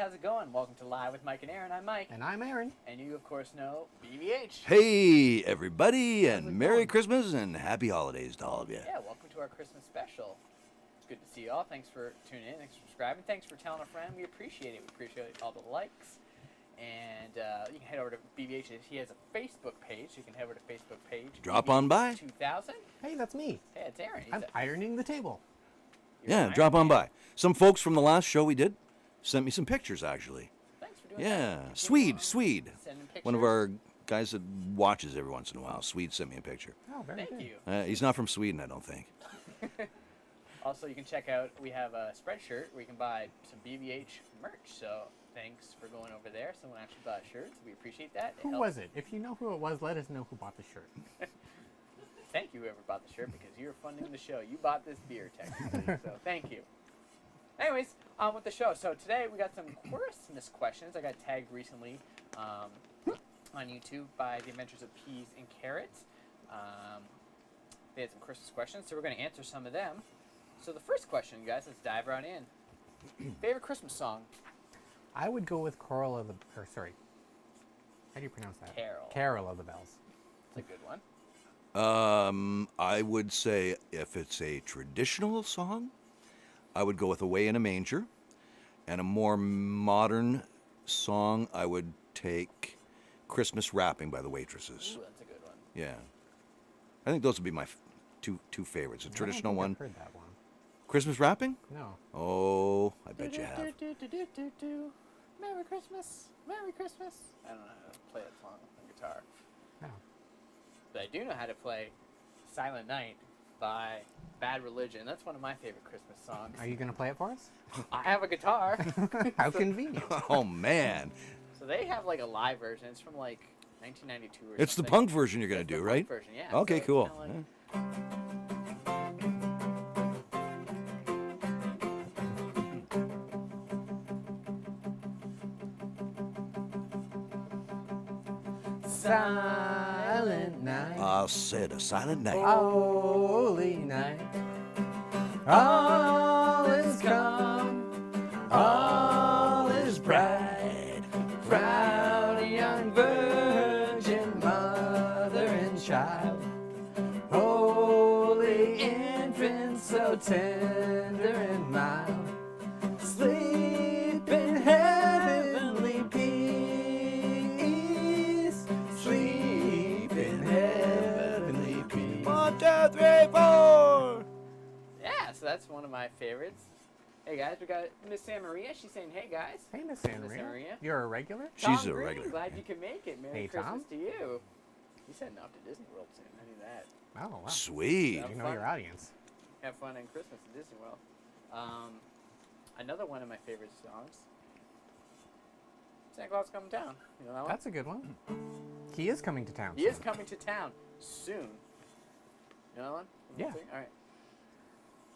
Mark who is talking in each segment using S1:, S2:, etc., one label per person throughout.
S1: how's it going? Welcome to Live with Mike and Aaron. I'm Mike.
S2: And I'm Aaron.
S1: And you, of course, know BBH.
S3: Hey, everybody, and Merry Christmas and Happy Holidays to all of you.
S1: Yeah, welcome to our Christmas special. It's good to see you all. Thanks for tuning in. Thanks for subscribing. Thanks for telling a friend. We appreciate it. We appreciate all the likes. And you can head over to BBH. He has a Facebook page. You can head over to Facebook page.
S3: Drop on by.
S1: 2000.
S2: Hey, that's me.
S1: Hey, it's Aaron.
S2: I'm ironing the table.
S3: Yeah, drop on by. Some folks from the last show we did sent me some pictures, actually.
S1: Thanks for doing
S3: that.
S1: that.
S3: Swede.
S1: Sending pictures.
S3: One of our guys that watches every once in a while. Swede sent me a picture.
S2: Oh, very
S1: Thank
S2: good.
S1: you.
S3: He's not from Sweden, I don't think.
S1: Also, you can check out, we have a Spreadshirt where you can buy some BBH merch. So thanks for going over there. Someone actually bought shirts. We appreciate that.
S2: Who was it? If you know who it was, let us know who bought the shirt.
S1: Thank you, whoever bought the shirt, because you're funding the show. You bought this beer, technically, so thank you. Anyways, on with the show. So today we got some Christmas questions. I got tagged recently on YouTube by The Adventures of Peas and Carrots. They had some Christmas questions, so we're going to answer some of them. So the first question, guys, let's dive right in. Favorite Christmas song?
S2: I would go with Carol of the... Or, sorry. How do you pronounce that?
S1: Carol.
S2: Carol of the Bells.
S1: That's a good one.
S3: I would say if it's a traditional song, I would go with Away in a Manger. And a more modern song, I would take Christmas Wrapping by the Waitresses.
S1: Ooh, that's a good one.
S3: Yeah. I think those would be my two favorites. A traditional one.
S2: I've heard that one.
S3: Christmas Wrapping?
S2: No.
S3: Oh, I bet you have.
S1: Merry Christmas, Merry Christmas. I don't know how to play that song on guitar.
S2: No.
S1: But I do know how to play Silent Night by Bad Religion. That's one of my favorite Christmas songs.
S2: Are you going to play it for us?
S1: I have a guitar.
S2: How convenient.
S3: Oh, man.
S1: So they have like a live version. It's from like 1992 or something.
S3: It's the punk version you're going to do,
S1: the
S3: right?
S1: Punk version, yeah.
S3: Okay,
S1: so
S3: cool.
S2: Silent night.
S3: I said a silent night.
S2: Holy night. All is calm. All is bright. Proud young virgin mother and child. Holy infant so tender and mild. Sleep in heavenly peace. Sleep in heavenly peace.
S3: 1, 2, 3, 4.
S1: Yeah, so that's one of my favorites. Hey guys, we got Miss San Maria. She's saying, hey guys.
S2: Hey, Miss San
S1: Miss San
S2: Maria.
S1: Maria.
S2: You're a regular?
S3: She's
S1: Tom
S3: a
S1: Green,
S3: regular.
S1: glad you can make it. Merry
S2: Hey,
S1: Christmas
S2: Tom.
S1: to you. He's heading off to Disney World soon. I knew that.
S2: Oh, wow.
S3: Sweet.
S2: You know your audience.
S1: Have fun in Christmas at Disney World. Another one of my favorite songs. Santa Claus Coming to Town. You know that one?
S2: That's a good one. He is coming to town.
S1: He is coming to town soon. You know that one?
S2: Yeah.
S1: All right.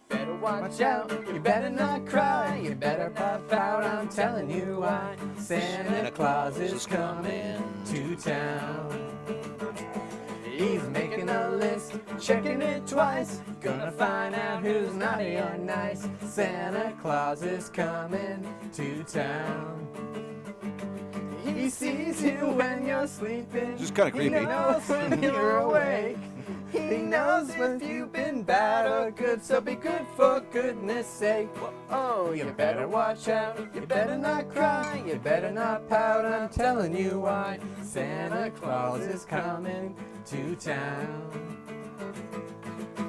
S1: Better watch out, you better not cry, you better pop out, I'm telling you why. Santa Claus is coming to town. He's making a list, checking it twice, gonna find out who's naughty or nice. Santa Claus is coming to town. He sees you when you're sleeping.
S3: Just kinda creepy.
S1: He knows when you're awake. He knows if you've been bad or good, so be good for goodness sake. Oh, you better watch out, you better not cry, you better not pout, I'm telling you why. Santa Claus is coming to town.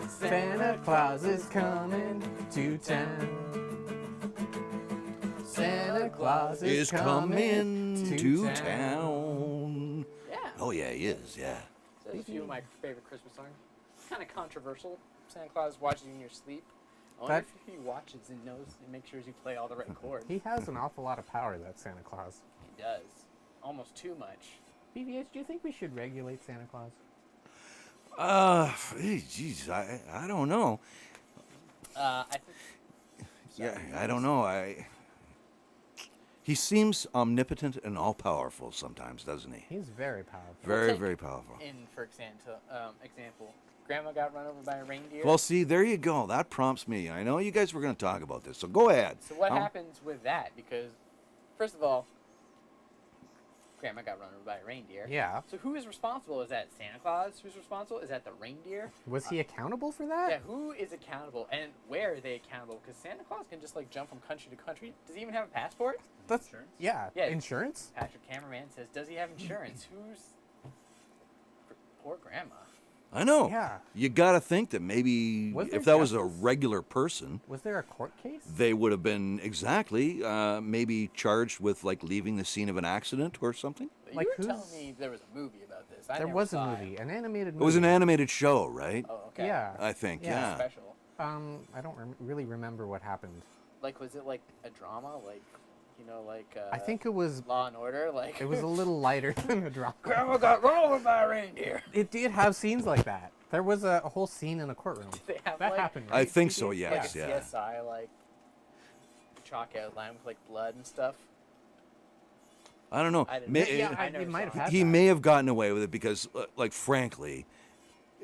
S1: Santa Claus is coming to town. Santa Claus
S3: Is coming to town.
S1: Yeah.
S3: Oh, yeah, he is, yeah.
S1: So that's a few of my favorite Christmas songs. Kind of controversial. Santa Claus watches you in your sleep. I wonder if he watches and knows and makes sure you play all the right chords.
S2: He has an awful lot of power, that Santa Claus.
S1: He does. Almost too much.
S2: BBH, do you think we should regulate Santa Claus?
S3: Geez, I don't know.
S1: I think...
S3: Yeah, I don't know. He seems omnipotent and all-powerful sometimes, doesn't he?
S2: He's very powerful.
S3: Very,
S1: take
S3: very powerful.
S1: for example, Grandma got run over by a reindeer.
S3: Well, see, there you go. That prompts me. I know you guys were going to talk about this, so go ahead.
S1: So what happens with that? Because first of all, Grandma got run over by a reindeer.
S2: Yeah.
S1: So who is responsible? Is that Santa Claus who's responsible? Is that the reindeer?
S2: Was he accountable for that?
S1: Yeah, who is accountable and where are they accountable? Because Santa Claus can just like jump from country to country. Does he even have a passport?
S2: That's
S4: Insurance?
S2: yeah.
S1: Yeah.
S2: Insurance?
S1: Patrick Cameraman says, does he have insurance? Who's... Poor Grandma.
S3: I know.
S2: Yeah.
S3: You got to think that maybe
S2: Was there
S3: if that was a
S2: justice?
S3: regular person,
S2: Was there a court case?
S3: they would have been maybe charged with like leaving the scene of an accident or something.
S2: Like
S1: you were
S2: who's-
S1: telling me there was a movie about this. I
S2: There
S1: never
S2: was a
S1: saw it.
S2: movie, an animated movie.
S3: It was an animated show, right?
S1: Oh, okay.
S2: Yeah.
S3: I think,
S2: Yeah.
S3: yeah.
S1: Special.
S2: I don't really remember what happened.
S1: Like, was it like a drama? Like, you know, like...
S2: I think it was
S1: Law and Order? Like...
S2: it was a little lighter than a drama.
S1: Grandma got run over by a reindeer.
S2: It did have scenes like that. There was a whole scene in a courtroom.
S1: They have,
S2: That
S1: like,
S2: happened.
S3: I
S2: Right?
S3: think so,
S1: like
S3: yes,
S1: a
S3: yeah.
S1: CSI, like, chalk outline with, like, blood and stuff.
S3: I don't know.
S1: I didn't-
S3: May-
S1: Yeah, I
S2: it
S1: never
S2: might have
S1: saw
S2: had
S3: he
S2: that.
S3: may have gotten away with it because, like, frankly,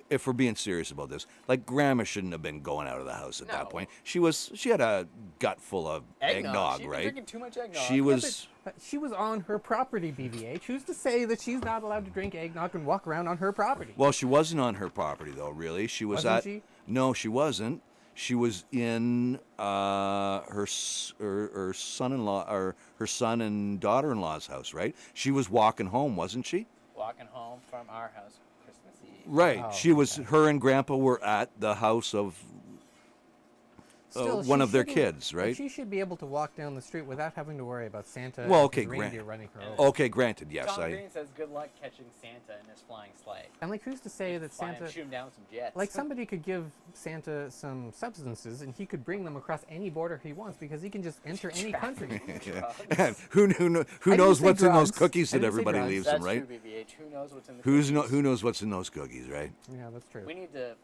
S3: if we're being serious about this, like, Grandma shouldn't have been going out of the house at
S1: No.
S3: that point. She had a gut full of eggnog,
S1: She'd been
S3: right?
S1: drinking too much eggnog.
S3: She was.
S2: But she was on her property, BBH. Who's to say that she's not allowed to drink eggnog and walk around on her property?
S3: Well, she wasn't on her property though. Really, she was
S2: Wasn't
S3: at.
S2: she?
S3: No, she wasn't. She was in her son-in-law or her son and daughter-in-law's house, right? She was walking home, wasn't she?
S1: walking home from our house Christmas Eve.
S3: Right.
S2: Oh,
S3: She was. Her and Grandpa were at the house of
S2: Still,
S3: one
S2: she
S3: of their
S2: shouldn't-
S3: kids,
S2: but
S3: right?
S2: She should be able to walk down the street without having to worry about Santa
S3: Well,
S2: and
S3: okay,
S2: his reindeer running her over.
S3: Okay, granted, yes.
S1: Tom Green says good luck catching Santa in his flying sleigh.
S2: And like, who's to say that
S1: Fly him,
S2: Santa,
S1: shoot him down with some jets.
S2: like, somebody could give Santa some substances and he could bring them across any border he wants because he can just enter any country.
S3: And who
S2: didn't
S3: knows
S2: say
S3: what's in those
S2: drugs.
S3: cookies
S2: I
S3: that
S2: didn't say
S3: everybody
S2: drugs.
S3: leaves
S1: That's
S3: them, right?
S1: true, BBH. Who knows what's in the
S3: Who
S1: cookies?
S3: knows what's in those cookies, right?
S2: Yeah, that's true.
S1: We need to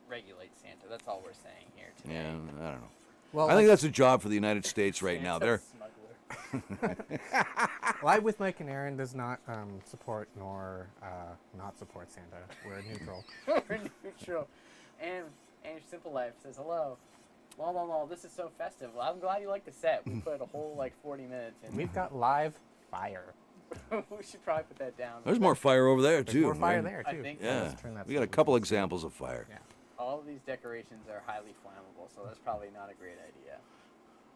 S1: regulate Santa. That's all we're saying here today.
S3: Yeah, I don't know.
S2: Well,
S3: I think that's a job for the United States right now.
S1: Santa's
S3: They're
S1: smuggler.
S2: Live with Mike and Aaron does not support nor not support Santa. We're neutral.
S1: We're neutral. And Simple Life says hello. Lol, lol, lol. This is so festive. Well, I'm glad you like the set. We put a whole like 40 minutes in.
S2: We've got live fire.
S1: We should probably put that down.
S3: There's more fire over there
S2: There's
S3: too.
S2: more fire
S3: right?
S2: there
S1: I
S2: too.
S1: think so.
S3: Yeah,
S2: Let's turn that
S3: we got a
S2: switch.
S3: couple examples of fire.
S2: Yeah,
S1: All of these decorations are highly flammable, so that's probably not a great idea.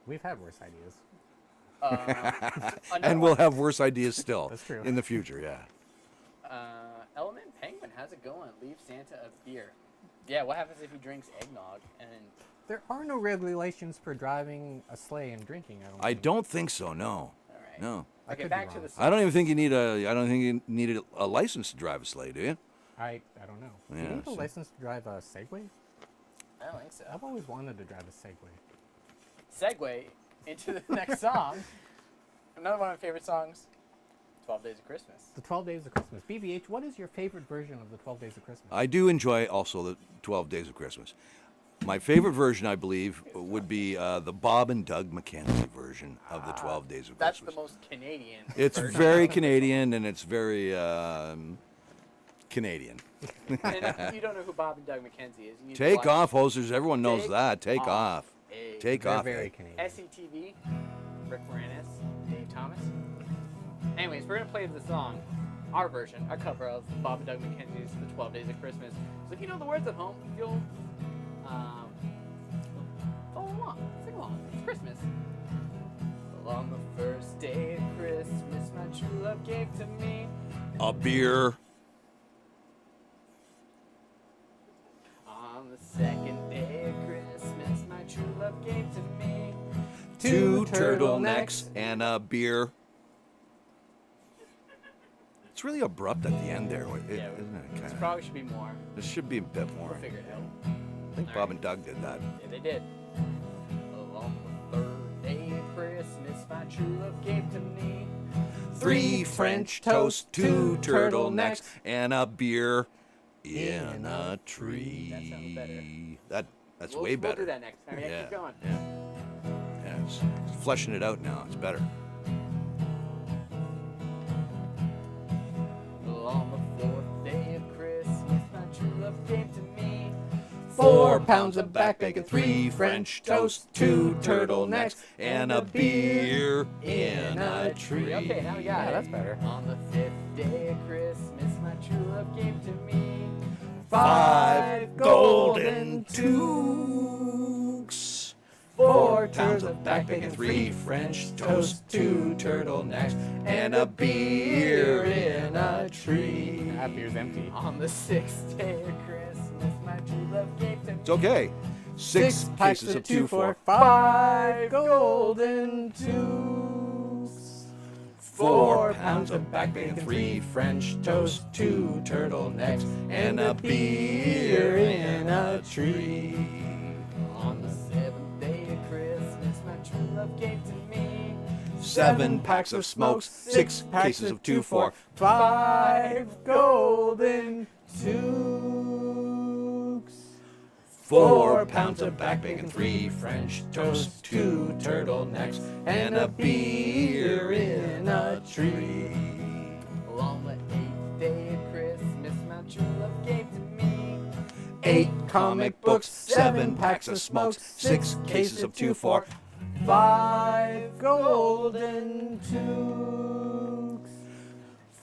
S2: we've had worse ideas.
S1: Another
S3: And we'll
S1: one.
S3: have worse ideas still
S2: That's true.
S3: in the future. Yeah.
S1: Element Penguin, how's it going? Leave Santa a beer. Yeah, what happens if he drinks eggnog and
S2: There are no regulations for driving a sleigh and drinking.
S3: I
S2: think.
S3: don't think so. No.
S1: all right.
S3: No.
S2: I
S1: Okay,
S2: could be
S1: back to
S2: wrong.
S1: the
S3: I don't even think you need a. I don't think you need a license to drive a sleigh, do you?
S2: I don't know. Do
S3: Yeah,
S2: you need a
S3: so-
S2: license to drive a Segway?
S1: I don't think so.
S2: I've always wanted to drive a Segway.
S1: Segue into the next song. Another one of my favorite songs, 12 Days of Christmas.
S2: The 12 Days of Christmas. BBH, what is your favorite version of the 12 Days of Christmas?
S3: I do enjoy also the 12 Days of Christmas. My favorite version, I believe, would be the Bob and Doug McKenzie version of the 12 Days of
S1: That's
S3: Christmas.
S1: the most Canadian.
S3: It's
S1: version.
S3: very Canadian and it's very Canadian.
S1: And if you don't know who Bob and Doug McKenzie is, you need to
S3: Take
S1: watch
S3: off, hosters. Everyone knows
S1: Take
S3: that. Take off.
S1: Hey.
S3: Take
S2: They're
S3: off.
S2: very
S3: eh?
S2: Canadian.
S1: SCTV, Rick Moranis, Dave Thomas. Anyways, we're gonna play the song, our version, our cover of Bob and Doug McKenzie's "The 12 Days of Christmas." So if you know the words at home, you'll follow along, sing along. It's Christmas. Well, on the first day of Christmas, my true love gave to me.
S3: A beer.
S1: On the second day of Christmas, my true love gave to me.
S3: Two turtlenecks and a beer. It's really abrupt at the end there, isn't it?
S1: This
S3: Kinda?
S1: probably should be more.
S3: This should be a bit more.
S1: We'll figure it out.
S3: I think Bob and Doug did that.
S1: Yeah, they did. Well, on the third day of Christmas, my true love gave to me.
S3: 3 French toast, 2 turtlenecks, and a beer in a tree.
S1: That sounds better.
S3: That's
S1: We'll
S3: way better.
S1: do that next time. Yeah, keep going.
S3: Yeah, it's fleshing it out now. It's better.
S1: Well, on the fourth day of Christmas, my true love gave to me. 4 pounds of back bacon, 3 French toast, 2 turtlenecks, and a beer in a tree.
S4: Okay, now we got
S2: Yeah,
S4: it.
S2: that's better.
S4: On the 5th day of Christmas, my true love gave to me
S1: 5 golden toques, 4 pounds of back bacon, 3 French toast, 2 turtlenecks, and a beer in a tree.
S2: That beer's empty.
S4: On the 6th day of Christmas, my true love gave to me.
S3: It's okay. 6 cases of 2 for
S2: 5 golden toques.
S1: 4 pounds of back bacon, 3 French toast, 2 turtlenecks, and a beer in a tree.
S4: On the 7th day of Christmas, my true love gave to me
S1: 7 packs of smokes, 6 cases of 2 for
S2: 5 golden toques.
S1: 4 pounds of back bacon, 3 French toast, 2 turtlenecks, and a beer in a tree.
S4: On the 8th day of Christmas, my true love gave to me
S1: 8 comic books, 7 packs of smokes, 6 cases of 2 for
S2: 5 golden toques.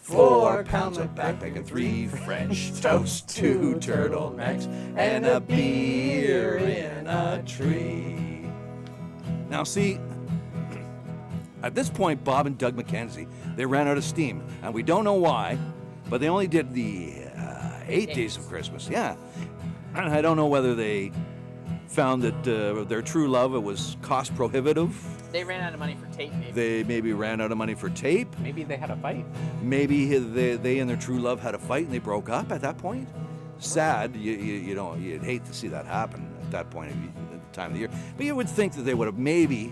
S1: 4 pounds of back bacon, 3 French toast, 2 turtlenecks, and a beer in a tree. Now see, at this point, Bob and Doug McKenzie, they ran out of steam, and we don't know why, but they only did the 8 days of Christmas. Yeah, and I don't know whether they found that their true love, it was cost prohibitive.
S4: They ran out of money for tape, maybe.
S3: They maybe ran out of money for tape.
S2: Maybe they had a fight.
S3: Maybe they and their true love had a fight and they broke up at that point. Sad, you know, you'd hate to see that happen at that point at the time of the year. But you would think that they would have maybe,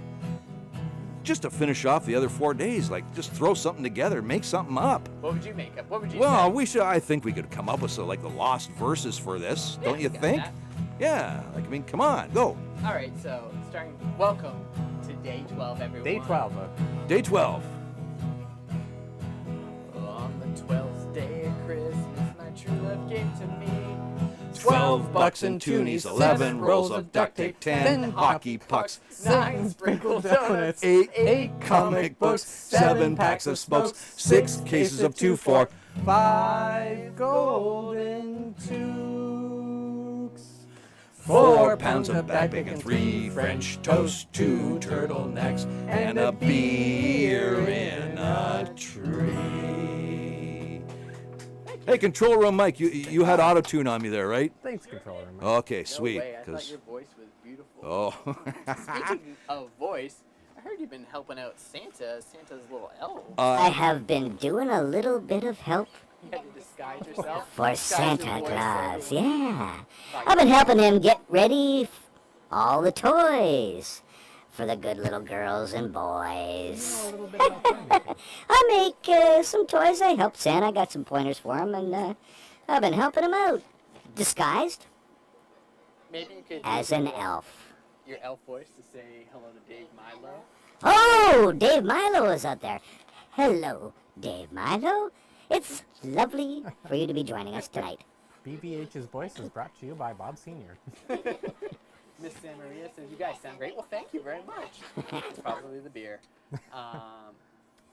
S3: just to finish off the other 4 days, like just throw something together, make something up.
S4: What would you make up? What would you
S3: Well,
S4: say?
S3: I think we could come up with like the lost verses for this, don't you
S4: got
S3: think?
S4: that.
S3: Yeah, like I mean, come on, go.
S4: All right, so starting. Welcome to day 12, everyone.
S2: Day 12.
S3: Day 12.
S4: On the 12th day of Christmas, my true love gave to me
S1: 12 bucks and toonies, 11 rolls of duct tape, 10 hockey pucks,
S4: 9 sprinkled donuts,
S1: 8 comic books, 7 packs of smokes, 6 cases of 2 for
S2: 5 golden toques.
S1: 4 pounds of back bacon, 3 French toast, 2 turtlenecks, and a beer in a tree.
S3: Hey, control room Mike, you had auto-tune on me there, right?
S2: Thanks, controller.
S3: Okay,
S4: No
S3: sweet.
S4: way, I thought
S3: 'cause-
S4: your voice was beautiful.
S3: oh,
S4: Speaking of voice, I heard you've been helping out Santa's little elf.
S5: I have been doing a little bit of help
S4: You had to disguise yourself.
S5: for
S4: Disguise your
S5: Santa
S4: voice
S5: Claus.
S4: so that-
S5: Yeah. I've been helping him get ready all the toys for the good little girls and boys. I make some toys. I help Santa. I got some pointers for him, and I've been helping him out. Disguised
S4: Maybe you could
S5: as
S4: use
S5: an
S4: your-
S5: elf.
S4: Your elf voice to say hello to Dave Milo.
S5: Oh, Dave Milo is out there. Hello, Dave Milo. It's lovely for you to be joining us tonight.
S2: BBH's voice is brought to you by Bob Sr.
S4: Miss San Maria says, you guys sound great. Well, thank you very much. It's probably the beer.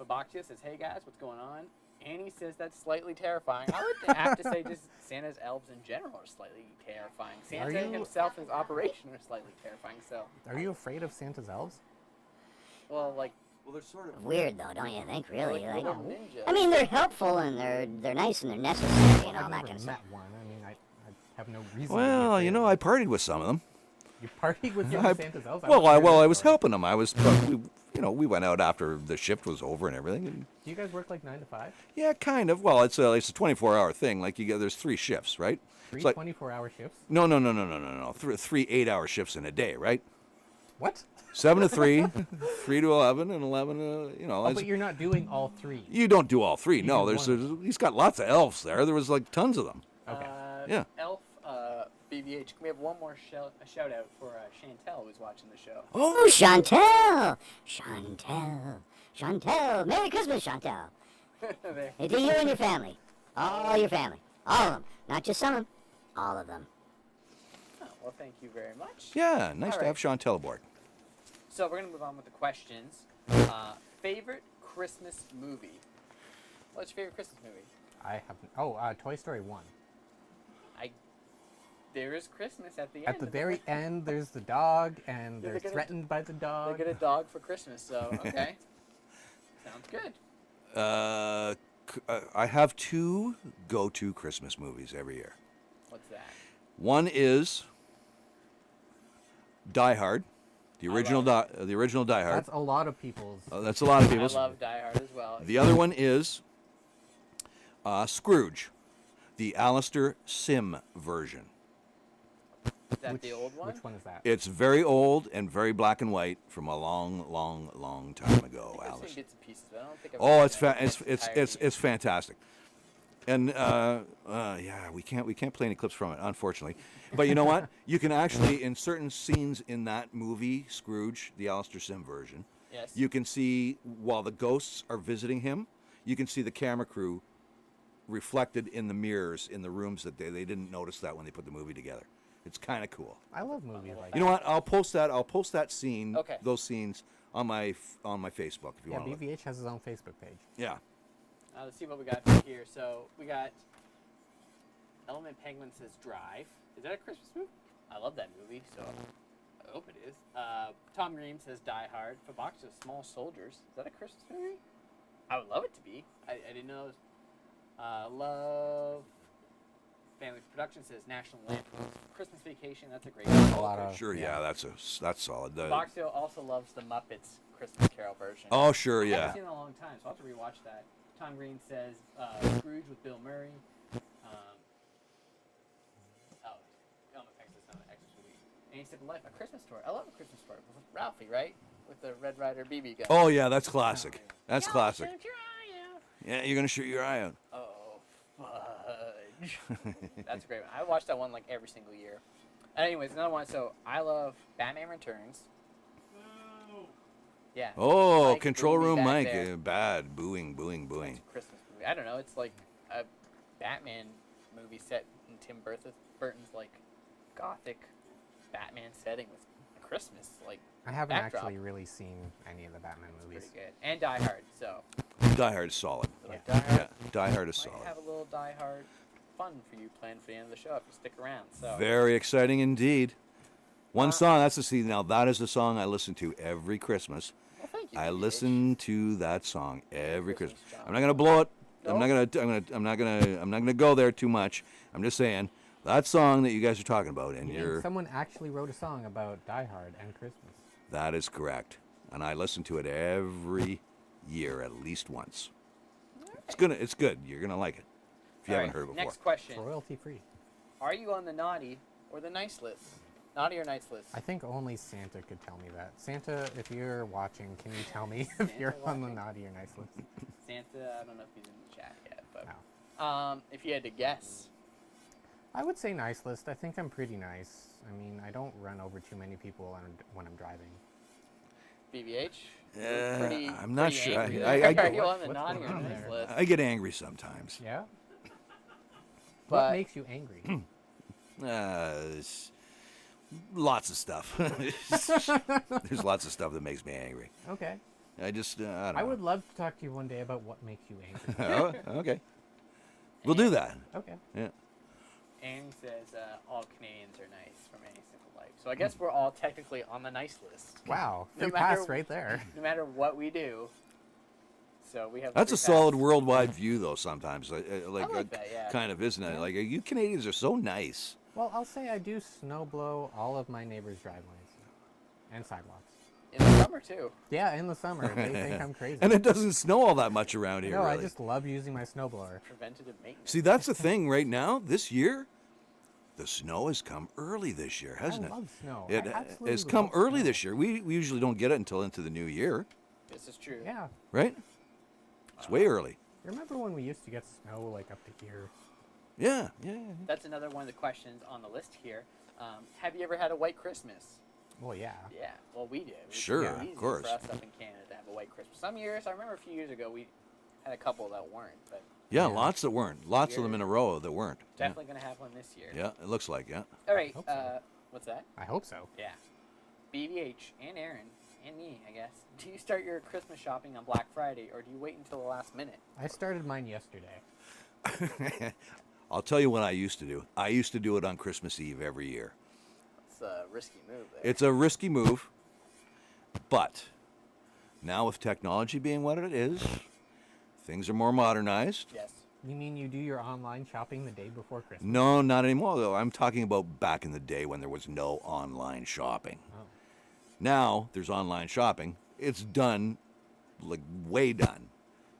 S4: Babaktia says, hey guys, what's going on? Annie says that's slightly terrifying. I would have to say just Santa's elves in general are slightly terrifying. Santa
S2: you-
S4: himself and his operation are slightly terrifying. So,
S2: Are you afraid of Santa's elves?
S4: well, like,
S3: well, they're sort of.
S5: Weird though, don't you think? Really?
S4: like
S5: Like,
S4: little ninjas.
S5: I mean, they're helpful and they're nice and they're necessary and all
S2: I've
S5: that
S2: never
S5: kind of
S2: met
S5: stuff.
S2: one. I mean, I have no reason. to be
S3: Well,
S2: afraid
S3: you
S2: of
S3: know,
S2: them.
S3: I partied with some of them.
S2: You partied with some
S3: I-
S2: of Santa's elves.
S3: Well,
S2: wasn't
S3: I
S2: aware of
S3: was
S2: this story.
S3: helping them. I was, we went out after the shift was over and everything. And
S2: Do you guys work like 9 to 5?
S3: yeah, kind of. Well, it's a 24-hour thing. Like there's 3 shifts, right?
S2: Three
S3: It's like
S2: 24-hour shifts?
S3: no. 3 8-hour shifts in a day, right?
S2: What?
S3: 7 to 3, 3 to 11, and 11
S2: Oh, but you're not doing all 3.
S3: you don't do all 3. No,
S2: do
S3: there's
S2: one.
S3: he's got lots of elves there. There was like tons of them.
S2: Okay.
S3: Yeah.
S4: Elf, BBH, can we have one more shout out for Chantel, who's watching the show?
S5: Oh, Chantel! Chantel! Merry Christmas, Chantel!
S4: There.
S5: Hey, to you and your family. All your family. All of them. Not just some of them. All of them.
S4: Well, thank you very much.
S3: Yeah, nice
S4: All
S3: to have
S4: right.
S3: Chantel aboard.
S4: So we're going to move on with the questions. Favorite Christmas movie? What's your favorite Christmas movie?
S2: I have. Toy Story 1.
S4: There is Christmas at the end.
S2: At the
S4: of
S2: very
S4: movie.
S2: end, there's the dog, and
S4: Yeah,
S2: they're
S4: they get a-
S2: threatened by the
S4: They
S2: dog.
S4: get a dog for Christmas, so okay. Sounds good.
S3: I have 2 go-to Christmas movies every year.
S4: What's that?
S3: One is Die Hard, the original
S4: love
S3: the original Die Hard.
S2: That's a lot of people's.
S3: That's a lot of
S4: I
S3: people's.
S4: love Die Hard as well.
S3: The other one is Scrooge, the Alistair Sim version.
S4: Is that the old one?
S2: Which one is that?
S3: It's very old and very black and white from a long, long, long time ago,
S4: I've seen
S3: Alice.
S4: bits and pieces, but I don't think I've
S3: Oh,
S4: seen
S3: it's
S4: it in its
S3: it's fantastic. And yeah, we can't play any clips from it, unfortunately. But you know what? You can actually, in certain scenes in that movie, Scrooge, the Alistair Sim version,
S4: Yes.
S3: you can see while the ghosts are visiting him, you can see the camera crew reflected in the mirrors in the rooms that they didn't notice that when they put the movie together. It's kind of cool.
S2: I love movies like
S3: You know what? I'll post that scene,
S4: Okay.
S3: those scenes on my Facebook if you
S2: Yeah,
S3: want to look.
S2: BVH has his own Facebook page.
S3: Yeah.
S4: Let's see what we got here. So we got Element Penguin says Drive. Is that a Christmas movie? I love that movie, so I hope it is. Tom Green says Die Hard. Fobox says Small Soldiers. Is that a Christmas movie? I would love it to be. I didn't know. Love Family Production says National Lampoon's Christmas Vacation. That's a great one.
S2: A lot of.
S3: Sure, yeah, that's solid.
S4: Boxio also loves the Muppets Christmas Carol version.
S3: Oh, sure,
S4: I
S3: yeah.
S4: haven't seen it in a long time, so I'll have to rewatch that. Tom Green says Scrooge with Bill Murray. Element Penguin says not an Xmas movie. Any Sip of Life, A Christmas Story. I love A Christmas Story with Ralphie, right? With the Red Ryder BB gun.
S3: Oh, yeah, that's classic. That's classic.
S4: Shoot your eye out.
S3: Yeah, you're gonna shoot your eye out.
S4: Oh, fudge. That's a great one. I watch that one like every single year. Anyways, another one. So I love Batman Returns. Yeah.
S3: Oh,
S4: Mike
S3: control
S4: booing me
S3: room,
S4: back
S3: Mike.
S4: there.
S3: Bad. Booing, booing, booing.
S4: It's a Christmas movie. I don't know. It's like a Batman movie set in Tim Burton's like gothic Batman setting with a Christmas like
S2: I haven't
S4: backdrop.
S2: actually really seen any of the Batman movies.
S4: Pretty good. And Die Hard. So
S3: Die Hard is solid.
S4: you like
S2: Yeah.
S4: Die Hard.
S3: Yeah, Die Hard is
S4: Might
S3: solid.
S4: have a little Die Hard fun for you planned for the end of the show if you stick around. So
S3: Very exciting indeed. One song, that's the scene. Now that is the song I listen to every Christmas.
S4: well, thank you.
S3: I
S4: PH.
S3: listen to that song every
S4: Christmas,
S3: Christmas.
S4: John.
S3: I'm not gonna blow it.
S4: No?
S3: I'm not gonna go there too much. I'm just saying that song that you guys are talking about, and you're
S2: Someone actually wrote a song about Die Hard and Christmas.
S3: that is correct. And I listen to it every year at least once. It's good. You're gonna like it if you
S4: All
S3: haven't
S4: right,
S3: heard it before.
S4: Next question.
S2: Royalty free.
S4: Are you on the naughty or the nice list? Naughty or nice list?
S2: I think only Santa could tell me that. Santa, if you're watching, can you tell me if
S4: Santa
S2: you're on the
S4: watching.
S2: naughty or nice list?
S4: Santa, I don't know if he's in the chat yet, but
S2: No.
S4: if you had to guess,
S2: I would say nice list. I think I'm pretty nice. I mean, I don't run over too many people when I'm driving.
S4: BBH. You're pretty,
S3: I'm not
S4: pretty
S3: sure.
S4: angry
S3: I
S4: there. Are you on the
S2: What's
S4: naughty
S2: going
S4: or
S2: on
S4: nice
S2: there?
S4: list?
S3: I get angry sometimes.
S2: Yeah?
S4: But-
S2: What makes you angry?
S3: It's lots of stuff. There's lots of stuff that makes me angry.
S2: Okay.
S3: I just I don't know.
S2: I would love to talk to you one day about what makes you angry.
S3: Oh, okay. We'll do that.
S2: Okay.
S3: Yeah.
S4: Annie says all Canadians are nice from Any Simple Life. So I guess we're all technically on the nice list.
S2: Wow.
S4: No
S2: Free
S4: matter-
S2: pass right there.
S4: No matter what we do. So we have.
S3: That's a
S4: free
S3: solid
S4: pass.
S3: worldwide view, though. Sometimes, like
S4: that, yeah.
S3: kind of, isn't it? Like you Canadians are so nice.
S2: Well, I'll say I do snow blow all of my neighbors' driveways and sidewalks.
S4: In the summer too.
S2: Yeah, in the summer. They think I'm crazy.
S3: And it doesn't snow all that much around here.
S2: No, I
S3: really.
S2: just love using my snowblower.
S4: Preventative maintenance.
S3: See, that's the thing right now. This year, the snow has come early this year, hasn't
S2: I
S3: it?
S2: love snow.
S3: It
S2: I absolutely
S3: has come
S2: love
S3: early
S2: snow.
S3: this year. We usually don't get it until into the new year,
S4: This is true.
S2: Yeah.
S3: right? It's way early.
S2: Remember when we used to get snow like up to here?
S3: Yeah.
S4: That's another one of the questions on the list here. Have you ever had a white Christmas?
S2: Well, yeah.
S4: Yeah, well, we did. It was
S3: Sure,
S4: pretty
S3: of
S4: easy
S3: course.
S4: For us up in Canada to have a white Christmas. Some years, I remember a few years ago, we had a couple that weren't, but
S3: Yeah, lots that weren't. Lots of them in a row that weren't.
S4: definitely going to have one this year.
S3: Yeah, it looks like, yeah.
S4: All right,
S2: Hope so.
S4: What's that?
S2: I hope so.
S4: Yeah. BBH and Aaron and me, I guess. Do you start your Christmas shopping on Black Friday, or do you wait until the last minute?
S2: I started mine yesterday.
S3: I'll tell you what I used to do. I used to do it on Christmas Eve every year.
S4: It's a risky move there.
S3: It's a risky move, but now with technology being what it is, things are more modernized.
S4: Yes.
S2: You mean you do your online shopping the day before Christmas?
S3: No, not anymore, though. I'm talking about back in the day when there was no online shopping.
S2: Oh.
S3: Now there's online shopping. It's done, like way done,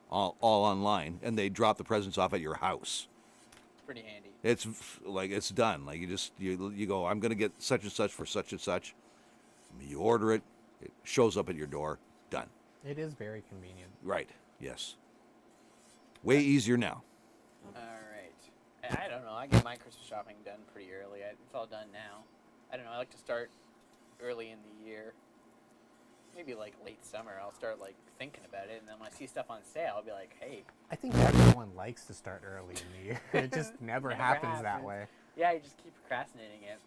S3: all online, and they drop the presents off at your house.
S4: Pretty handy.
S3: It's like it's done. Like you go. I'm gonna get such and such for such and such. You order it. It shows up at your door. Done.
S2: It is very convenient.
S3: Right. Yes. Way easier now.
S4: All right. I don't know. I get my Christmas shopping done pretty early. It's all done now. I don't know. I like to start early in the year. Maybe like late summer. I'll start like thinking about it, and then when I see stuff on sale, I'll be like, hey.
S2: I think everyone likes to start early in the year. It just never happens that way.
S4: Yeah, you just keep procrastinating it.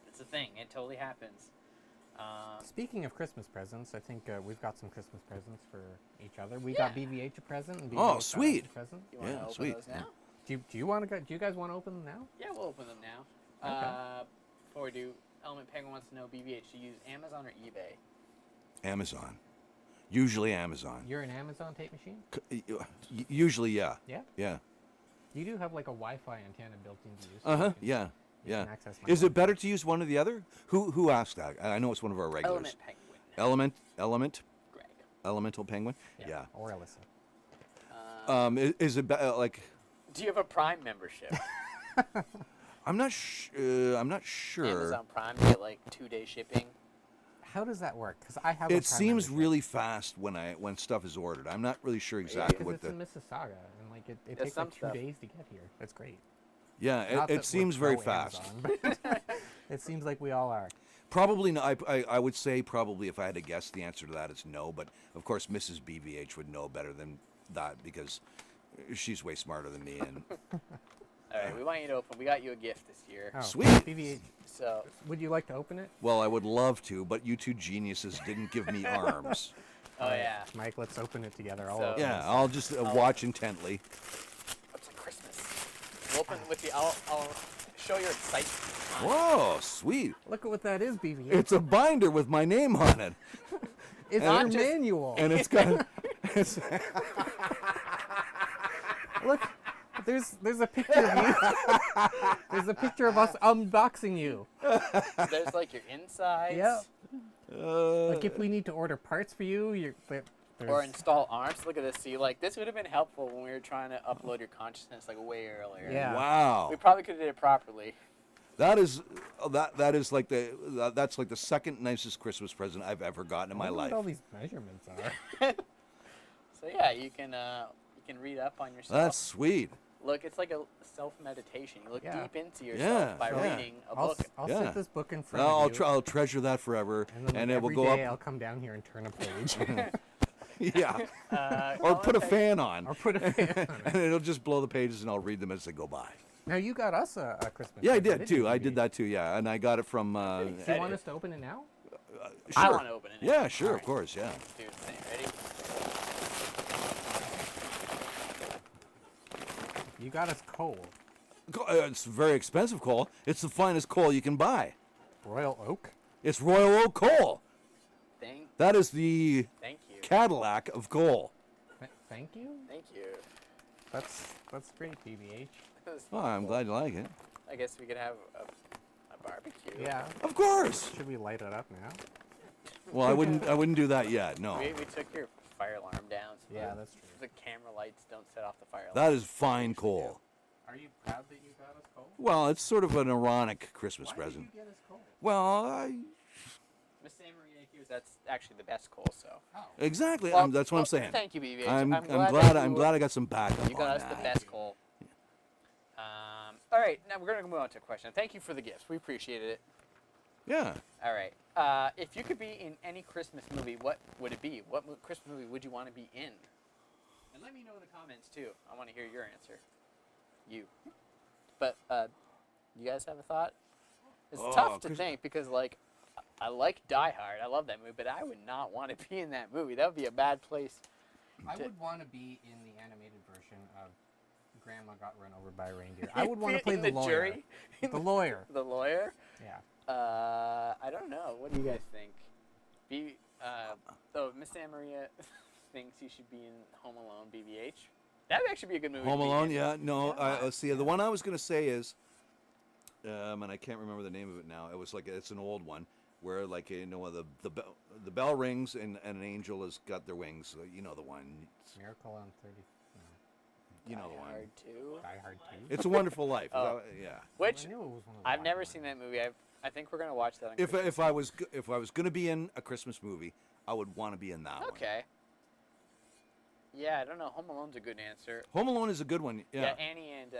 S4: It's a thing. It totally happens.
S2: Speaking of Christmas presents, I think we've got some Christmas presents for each other. We got BBH a present and BBH got us
S3: sweet.
S2: a present.
S4: You want to
S3: Yeah,
S4: open
S3: sweet.
S4: those now?
S2: Do you want to go? Do you guys want to open them now?
S4: Yeah, we'll open them now.
S2: Okay.
S4: Before we do, Element Penguin wants to know BBH, do you use Amazon or eBay?
S3: Amazon. Usually Amazon.
S2: You're an Amazon tape machine?
S3: Usually, yeah.
S2: Yeah.
S3: Yeah.
S2: You do have like a Wi-Fi antenna built into you.
S3: Uh huh.
S2: You
S3: Yeah.
S2: you
S3: Yeah.
S2: can access my
S3: Is it
S2: Wi-Fi.
S3: better to use one or the other? Who asked that? I know it's one of our regulars.
S4: Element Penguin.
S3: Element.
S4: Greg.
S3: Elemental penguin. Yeah.
S2: Or Alyssa.
S3: Is it like?
S4: Do you have a Prime membership?
S3: I'm not sure.
S4: Amazon Prime, you get like 2-day shipping.
S2: How does that work? Because I have. A
S3: It
S2: Prime
S3: seems
S2: membership.
S3: really fast when stuff is ordered. I'm not really sure exactly
S2: Because
S3: what
S2: it's
S3: the.
S2: in Mississauga, and like it
S4: There's
S2: takes
S4: some
S2: like 2
S4: stuff.
S2: days to get here. That's great.
S3: Yeah,
S2: Not that
S3: it
S2: we're
S3: seems very
S2: pro
S3: fast.
S2: Amazon, but it seems like we all are.
S3: Probably no. I would say probably if I had to guess, the answer to that is no. But of course, Mrs. BVH would know better than that because she's way smarter than me. And
S4: All right, we want you to open. We got you a gift this year.
S2: Oh,
S3: Sweet.
S2: BB-8.
S4: So,
S2: Would you like to open it?
S3: well, I would love to, but you two geniuses didn't give me arms.
S4: oh yeah,
S2: Mike, let's open it together. I'll
S4: So-
S2: open
S3: Yeah,
S2: this.
S3: I'll just watch intently.
S4: what's a Christmas? We'll open with the. I'll show your excitement.
S3: Whoa, sweet!
S2: Look at what that is, BB-8.
S3: It's a binder with my name on it,
S2: It's
S3: and
S2: your
S3: it-
S2: manual.
S3: and it's got. It's,
S2: Look, there's a picture of you. There's a picture of us unboxing you.
S4: There's like your insides.
S2: Yep.
S3: uh,
S2: Like if we need to order parts for you, there's
S4: Or install arms. Look at this. See, like this would have been helpful when we were trying to upload your consciousness like way earlier.
S2: Yeah.
S3: wow.
S4: We probably could have did it properly.
S3: That is that's like the second nicest Christmas present I've ever gotten in my
S2: I wonder
S3: life.
S2: what all these measurements are.
S4: So yeah, you can read up on yourself.
S3: That's sweet.
S4: Look, it's like a self meditation. You look
S2: Yeah.
S4: deep into yourself
S3: Yeah,
S4: by
S3: yeah.
S4: reading a
S2: I'll,
S4: book.
S2: I'll
S3: Yeah.
S2: sit this book in front
S3: I'll
S2: of you.
S3: I'll treasure that forever,
S2: And then
S3: and it will
S2: every
S3: go
S2: day
S3: up.
S2: I'll come down here and turn a page.
S3: Yeah. Or put a
S4: Colin,
S3: fan on,
S2: or put a fan on it.
S3: and it'll just blow the pages, and I'll read them as they go by.
S2: Now you got us a Christmas
S3: Yeah, I
S2: present,
S3: did
S2: didn't
S3: too.
S2: you,
S3: I
S2: BB-8?
S3: did that too. Yeah, and I got it from.
S2: Do you want us to open it now?
S4: I
S3: Sure.
S4: want to open it.
S3: Yeah, sure,
S4: All
S3: of
S4: right.
S3: course, yeah.
S4: Do the thing. Ready?
S2: You got us coal.
S3: It's very expensive coal. It's the finest coal you can buy.
S2: Royal Oak.
S3: It's Royal Oak coal. That is the
S4: Thank you.
S3: Cadillac of coal.
S2: Thank you.
S4: Thank you.
S2: That's great, BBH.
S3: Oh, I'm glad you like it.
S4: I guess we could have a barbecue.
S2: Yeah.
S3: Of course.
S2: Should we light it up now?
S3: Well, I wouldn't do that yet. No.
S4: We took your fire alarm down. So
S2: Yeah, that's true.
S4: the camera lights don't set off the fire alarm.
S3: That is fine coal.
S2: Are you proud that you got us coal?
S3: Well, it's sort of an ironic Christmas
S2: Why
S3: present.
S2: did you get us coal?
S3: Well,
S4: Miss San Marino accused that's actually the best coal. So.
S3: exactly.
S4: Well,
S3: that's what I'm saying.
S4: Thank you, BBH.
S3: I'm
S4: that
S3: I'm glad I got some backup
S4: You got
S3: on
S4: us
S3: that.
S4: the best coal. All right, now we're gonna move on to a question. Thank you for the gifts. We appreciated it.
S3: Yeah.
S4: All right. If you could be in any Christmas movie, what would it be? What Christmas movie would you want to be in? And let me know in the comments too. I want to hear your answer. You. But you guys have a thought? It's
S3: Oh,
S4: tough to
S3: 'cause-
S4: think because, like, I like Die Hard. I love that movie, but I would not want to be in that movie. That would be a bad place.
S2: I
S4: to-
S2: would want to be in the animated version of Grandma Got Run Over by a Reindeer. I would want to play
S4: In
S2: the
S4: the
S2: lawyer.
S4: jury?
S2: The lawyer.
S4: The lawyer?
S2: Yeah.
S4: I don't know. What do you guys think? Miss Anna Maria thinks you should be in Home Alone, BBH. That would actually be a good movie.
S3: Home
S4: to be
S3: Alone,
S4: in.
S3: yeah. No,
S4: Yeah.
S3: let's see. The one I was going to say is, and I can't remember the name of it now. It was like it's an old one where like the bell rings and an angel has got their wings. You know the one.
S2: Miracle on 30. No.
S3: You know
S4: Die
S3: the one.
S4: Hard 2.
S2: Die Hard 2.
S3: It's a Wonderful Life.
S4: Oh.
S3: Yeah.
S4: Which
S2: I knew it was one of the
S4: I've
S2: black
S4: never
S2: ones.
S4: seen that movie. I think we're gonna watch that. On
S3: If
S4: Christmas.
S3: I was going to be in a Christmas movie, I would want to be in that one.
S4: Okay. Yeah, I don't know. Home Alone's a good answer.
S3: Home Alone is a good one. Yeah.
S4: Annie and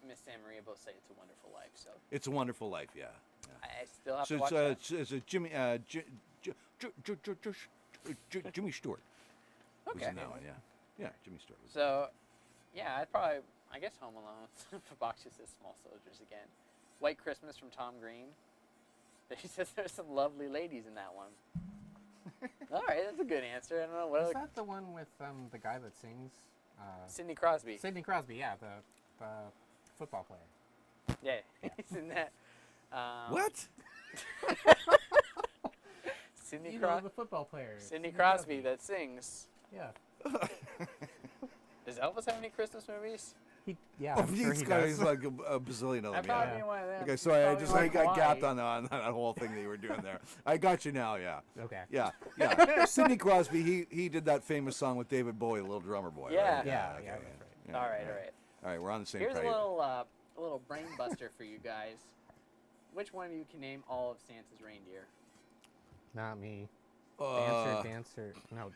S4: Miss Anna Maria both say it's a wonderful life. So
S3: It's a Wonderful Life. Yeah.
S4: I still have
S3: So
S4: to watch that.
S3: it's a Jimmy Jimmy Stewart. Was
S4: Okay.
S3: in that one, yeah. Yeah, Jimmy Stewart. Was
S4: So, yeah, I guess Home Alone. Fox just says Small Soldiers again. White Christmas from Tom Green. He says there's some lovely ladies in that one. All right, that's a good answer. I don't know what
S2: Is
S4: other.
S2: that the one with the guy that sings?
S4: Sidney Crosby.
S2: Sidney Crosby, yeah, the football player.
S4: Yeah, he's in that.
S3: What?
S4: Sidney
S2: You know,
S4: Crosby.
S2: the football player.
S4: Sidney Crosby that sings.
S2: Yeah.
S4: Does Elvis have any Christmas movies?
S2: Yeah, I'm sure
S3: He's
S2: he
S3: got
S2: does.
S3: he's like a bazillion of
S4: I
S3: them.
S4: probably
S3: Yeah.
S4: been one of them.
S3: Okay,
S4: He's
S3: sorry, I
S4: probably
S3: just
S4: like
S3: I gapped
S4: Hawaii.
S3: on that whole thing that you were doing there. I got you now, yeah.
S2: Okay.
S3: Yeah. Sidney Crosby, he did that famous song with David Bowie, Little Drummer Boy.
S4: Yeah.
S3: Right?
S2: Yeah,
S3: okay,
S2: yeah, that's right.
S3: yeah,
S4: All right,
S3: yeah.
S4: all right.
S3: All right, we're on the same
S4: Here's
S3: page.
S4: a little brain buster for you guys. Which one of you can name all of Santa's reindeer?
S2: Not me.
S3: Uh,
S2: Dancer. No.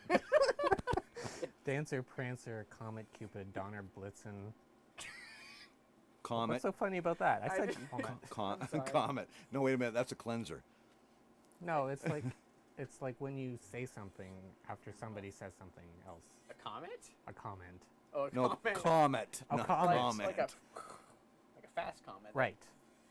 S2: Dancer, Prancer, Comet, Cupid, Donner, Blitzen.
S3: Comet.
S2: What's so funny about that? I
S4: I
S2: said
S4: didn't-
S2: Comet.
S4: I'm sorry.
S3: Comet. No, wait a minute. That's a cleanser.
S2: No, it's like when you say something after somebody says something else.
S4: A comet?
S2: A comment.
S4: Oh, a
S3: No,
S4: comet.
S3: comet.
S2: Oh,
S3: not
S2: comet.
S3: comet.
S4: Like a fast comet.
S2: Right.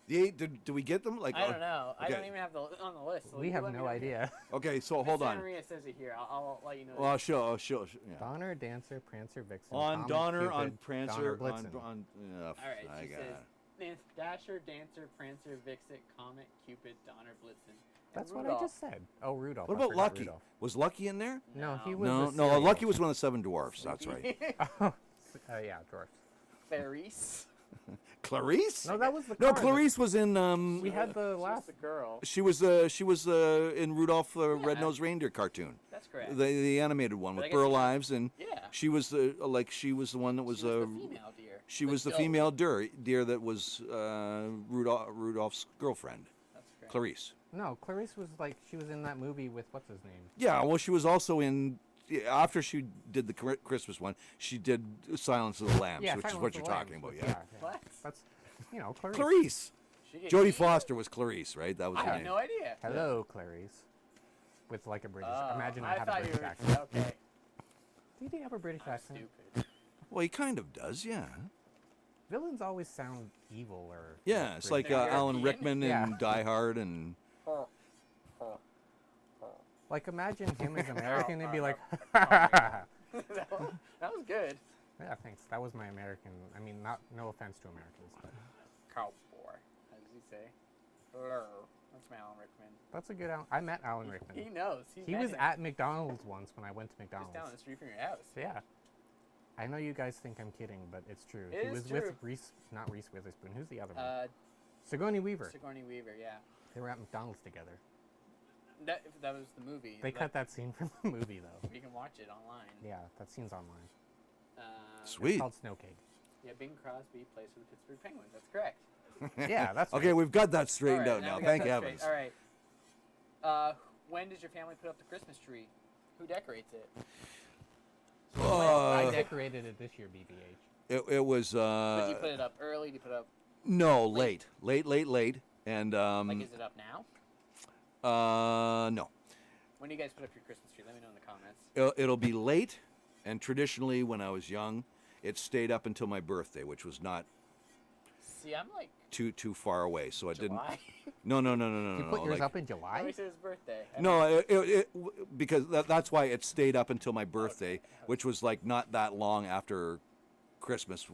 S3: Do we get them? Like,
S4: I don't know. I
S3: okay.
S4: don't even have the on the list. So
S2: We
S4: you
S2: have
S4: let me
S2: no
S4: know.
S2: idea.
S3: Okay, so
S4: Miss
S3: hold
S4: Anna
S3: on.
S4: Maria says it here. I'll let you know.
S3: Well, I'll show. Yeah.
S2: Donner, Dancer, Prancer, Vixen.
S3: On
S2: Comet,
S3: Donner,
S2: Cupid,
S3: on
S2: Donner,
S3: Prancer,
S2: Blitzen.
S3: on.
S4: All right.
S3: I
S4: She
S3: got
S4: says
S3: it.
S4: Dasher, Dancer, Prancer, Vixen, Comet, Cupid, Donner, Blitzen. and
S2: That's what I
S4: Rudolph.
S2: just said. Oh, Rudolph.
S3: What
S2: I
S3: about
S2: forgot
S3: Lucky?
S2: Rudolph.
S3: Was Lucky in there?
S2: No, he was.
S3: No,
S2: a
S3: no.
S2: cereal.
S3: Lucky was one of the seven dwarfs. That's right.
S2: Yeah, dwarfs.
S4: Clarice.
S3: Clarice?
S2: No, that was the
S3: No,
S2: car.
S3: Clarice was in.
S2: We had the
S4: She's
S2: last.
S4: the girl.
S3: She was in Rudolph the
S4: Yeah.
S3: Red-Nosed Reindeer cartoon,
S4: That's correct.
S3: the animated one
S4: But I
S3: with
S4: guess
S3: Burl
S4: she-
S3: Ives, and
S4: Yeah.
S3: she was she was the one that was
S4: She was the female deer.
S3: she was the female deer that was Rudolph's girlfriend,
S4: That's correct.
S3: Clarice.
S2: No, Clarice was like she was in that movie with what's his name.
S3: Yeah, well, she was also in. After she did the Christmas one, she did Silence of the Lambs,
S2: Yeah,
S3: which is
S2: Silence
S3: what
S2: of
S3: you're
S2: the
S3: talking
S2: Lambs
S3: about.
S2: was-
S3: Yeah.
S4: What?
S2: That's Clarice.
S3: Clarice.
S4: She gets
S3: Jodie
S4: eaten?
S3: Foster was Clarice, right? That was
S4: I
S3: her
S4: had
S3: name.
S4: no idea.
S2: Hello, Clarice. With like a British. Imagine I
S4: I
S2: had a
S4: thought
S2: British
S4: you were
S2: accent.
S4: okay.
S2: Did he have a British accent?
S4: Stupid.
S3: Well, he kind of does, yeah.
S2: Villains always sound evil or.
S3: Yeah, it's like
S4: They're
S3: Alan
S4: European.
S3: Rickman
S2: Yeah.
S3: and Die Hard and.
S2: Like imagine him as American, they'd be like,
S4: that was good.
S2: yeah, thanks. That was my American. I mean, no offense to Americans, but
S4: Cowboy. How does he say? Hello. That's my Alan Rickman.
S2: that's a good. I met Alan Rickman.
S4: He knows.
S2: He
S4: met
S2: was
S4: him
S2: at McDonald's once when I went to
S4: just
S2: McDonald's.
S4: down the street from your house.
S2: Yeah. I know you guys think I'm kidding, but it's true.
S4: It
S2: he
S4: is
S2: was
S4: true.
S2: with not Reese Witherspoon. Who's the other one?
S4: Sigourney
S2: Sigourney Weaver.
S4: Sigourney Weaver. Yeah.
S2: They were at McDonald's together.
S4: That was the movie.
S2: They cut that scene from the movie, though.
S4: You can watch it online.
S2: Yeah, that scene's online. It's
S3: Sweet.
S2: called Snow Cake.
S4: Yeah, Bing Crosby plays for the Pittsburgh Penguins. That's correct.
S2: Yeah, that's
S3: Okay,
S2: right.
S3: we've got that straightened
S4: All right,
S3: out now.
S4: we got
S3: Thank
S4: that
S3: heavens.
S4: straight. All right. When does your family put up the Christmas tree? Who decorates it?
S2: I decorated it this year, BBH.
S3: It was.
S4: But do you put it up early? Do you put it up
S3: No, late, and
S4: like? Is it up now?
S3: no.
S4: When do you guys put up your Christmas tree? Let me know in the comments.
S3: It'll be late, and traditionally, when I was young, it stayed up until my birthday, which was not
S4: See, I'm like
S3: too far away, so I didn't.
S4: July.
S3: No.
S2: You put yours
S3: like-
S2: up in
S4: Oh,
S2: July?
S4: he said his birthday.
S3: No, because that's why it stayed up until my birthday, which was like not that long after Christmas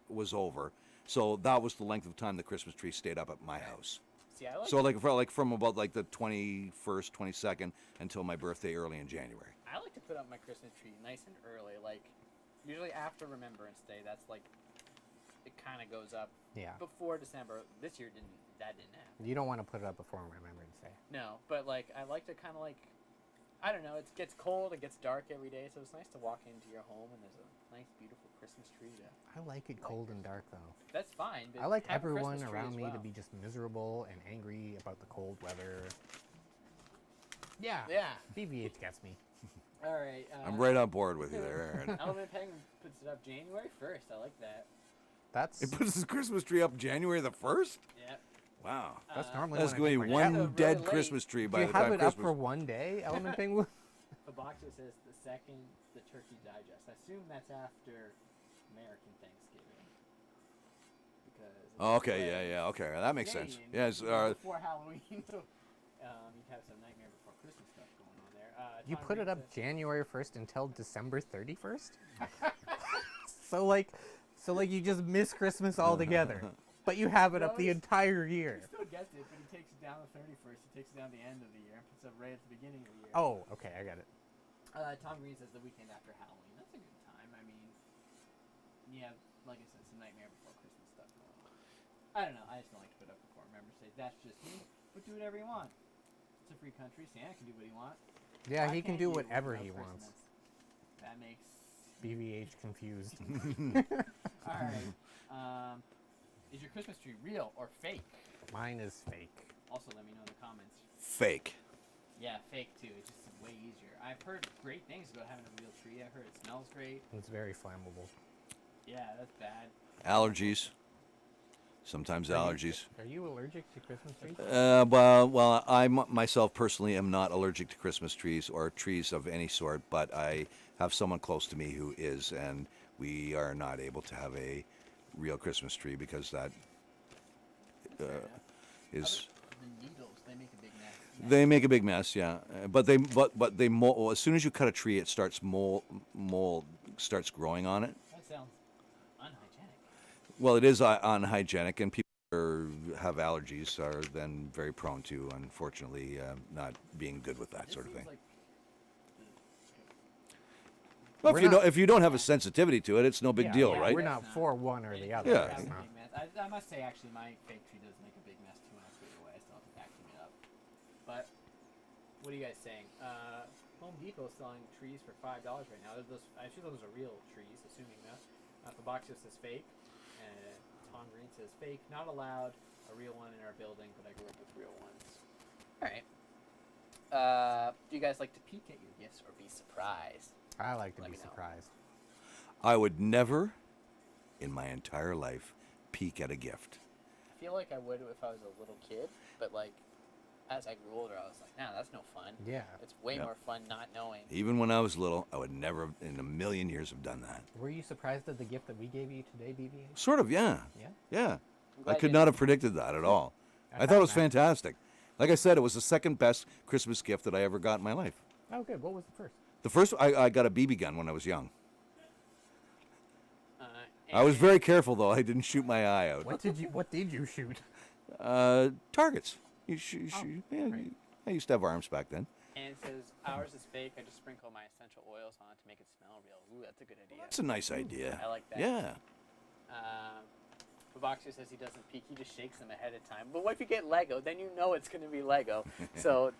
S3: was over. So that was the length of time the Christmas tree stayed up at my house.
S4: See, I like.
S3: So from about like the 21st, 22nd until my birthday early in January.
S4: I like to put up my Christmas tree nice and early, like usually after Remembrance Day. That's like it kind of goes up
S2: Yeah.
S4: before December. This year that didn't happen.
S2: You don't want to put it up before Remembrance Day.
S4: No, but like I like to kind of like I don't know. It gets cold, it gets dark every day, so it's nice to walk into your home and there's a nice, beautiful Christmas tree.
S2: I like it cold and dark though.
S4: That's fine. But
S2: I like
S4: have a
S2: everyone
S4: Christmas tree
S2: around
S4: as
S2: me to
S4: well.
S2: be just miserable and angry about the cold weather. Yeah.
S4: Yeah.
S2: BBH gets me.
S4: All right.
S3: I'm right on board with you there, Aaron.
S4: Element Penguin puts it up January 1st. I like that.
S2: That's
S3: He puts his Christmas tree up January the 1st?
S4: Yeah.
S3: Wow.
S2: that's normally
S3: That's
S2: when I
S3: going to
S2: take
S3: be
S2: my
S4: have
S3: one
S4: it really
S3: dead
S4: late.
S3: Christmas tree
S2: Do
S3: by
S2: you
S3: the
S2: have
S3: time
S2: it up
S3: Christmas.
S2: for one day, Element Penguin?
S4: The boxer says the second the Turkey Digest. I assume that's after American Thanksgiving. Because
S3: Oh, okay, yeah, okay. That makes sense.
S4: Canadian,
S3: Yes,
S4: before Halloween. So, you have some Nightmare Before Christmas stuff going on there.
S2: You
S4: Tom
S2: put it
S4: Green
S2: up
S4: says-
S2: January 1st until December 31st? so like you just miss Christmas altogether. But you have it up the
S4: No,
S2: entire year.
S4: He still gets it, but he takes it down the 31st. He takes it down the end of the year and puts it right at the beginning of the year.
S2: Oh, okay, I got it.
S4: Tom Green says the weekend after Halloween. That's a good time. I mean, yeah, like I said, some Nightmare Before Christmas stuff going on. I don't know. I just don't like to put up before Remembrance Day. That's just me. But do whatever you want. It's a free country. Santa can do what he wants.
S2: Yeah,
S4: Why
S2: he can
S4: can't
S2: do
S4: you
S2: whatever
S4: love
S2: he wants.
S4: Christmas? That makes.
S2: BVH confused.
S4: All right. Is your Christmas tree real or fake?
S2: Mine is fake.
S4: Also, let me know in the comments.
S3: fake.
S4: Yeah, fake too. It's just way easier. I've heard great things about having a real tree. I've heard it smells great.
S2: It's very flammable.
S4: Yeah, that's bad.
S3: Allergies. Sometimes allergies.
S2: Are you allergic to Christmas trees?
S3: Well, I myself personally am not allergic to Christmas trees or trees of any sort, but I have someone close to me who is, and we are not able to have a real Christmas tree because that is.
S4: The needles, they make a big mess.
S3: They make a big mess, yeah. But they mold. Well, as soon as you cut a tree, it starts mold starts growing on it.
S4: That sounds unhygienic.
S3: Well, it is unhygienic, and people who have allergies are then very prone to, unfortunately, not being good with that
S4: It
S3: sort of
S4: seems
S3: thing.
S4: like
S3: Well,
S2: We're not-
S3: if you don't have a sensitivity to it, it's no big
S2: Yeah,
S3: deal,
S2: yeah,
S3: right?
S2: We're not for one or the
S4: it
S2: other.
S3: Yeah.
S4: does
S2: It's
S4: make a
S2: not.
S4: big mess. I must say, actually, my fake tree does make a big mess too when I put it away. I still have to vacuum it up. But what are you guys saying? Home Depot is selling trees for $5 right now. I assume those are real trees, assuming that. The box just says fake. And Tom Green says fake, not allowed. A real one in our building, but I grew up with real ones. All right. Do you guys like to peek at your gifts or be surprised?
S2: I like to
S4: Let
S2: be
S4: me know.
S2: surprised.
S3: I would never, in my entire life, peek at a gift.
S4: I feel like I would if I was a little kid, but like as I grew older, I was like, nah, that's no fun.
S2: Yeah.
S4: It's way
S3: Yep.
S4: more fun not knowing.
S3: Even when I was little, I would never, in a million years, have done that.
S2: Were you surprised at the gift that we gave you today, BB?
S3: Sort of, yeah.
S2: Yeah.
S3: Yeah.
S4: I'm
S3: I
S4: glad
S3: could
S4: you-
S3: not have predicted that at all. I thought it was fantastic. Like I said, it was the second best Christmas gift that I ever got in my life.
S2: Oh, good. What was the first?
S3: The first, I got a BB gun when I was young. I was
S4: and-
S3: very careful, though. I didn't shoot my eye out.
S2: What did you shoot?
S3: Targets. Yeah,
S2: right.
S3: I used to have arms back then.
S4: And it says ours is fake. I just sprinkle my essential oils on it to make it smell real. Ooh, that's a good idea.
S3: That's a nice idea.
S4: I like that.
S3: Yeah.
S4: The boxer says he doesn't peek. He just shakes them ahead of time. But what if you get Lego? Then you know it's going to be Lego. So,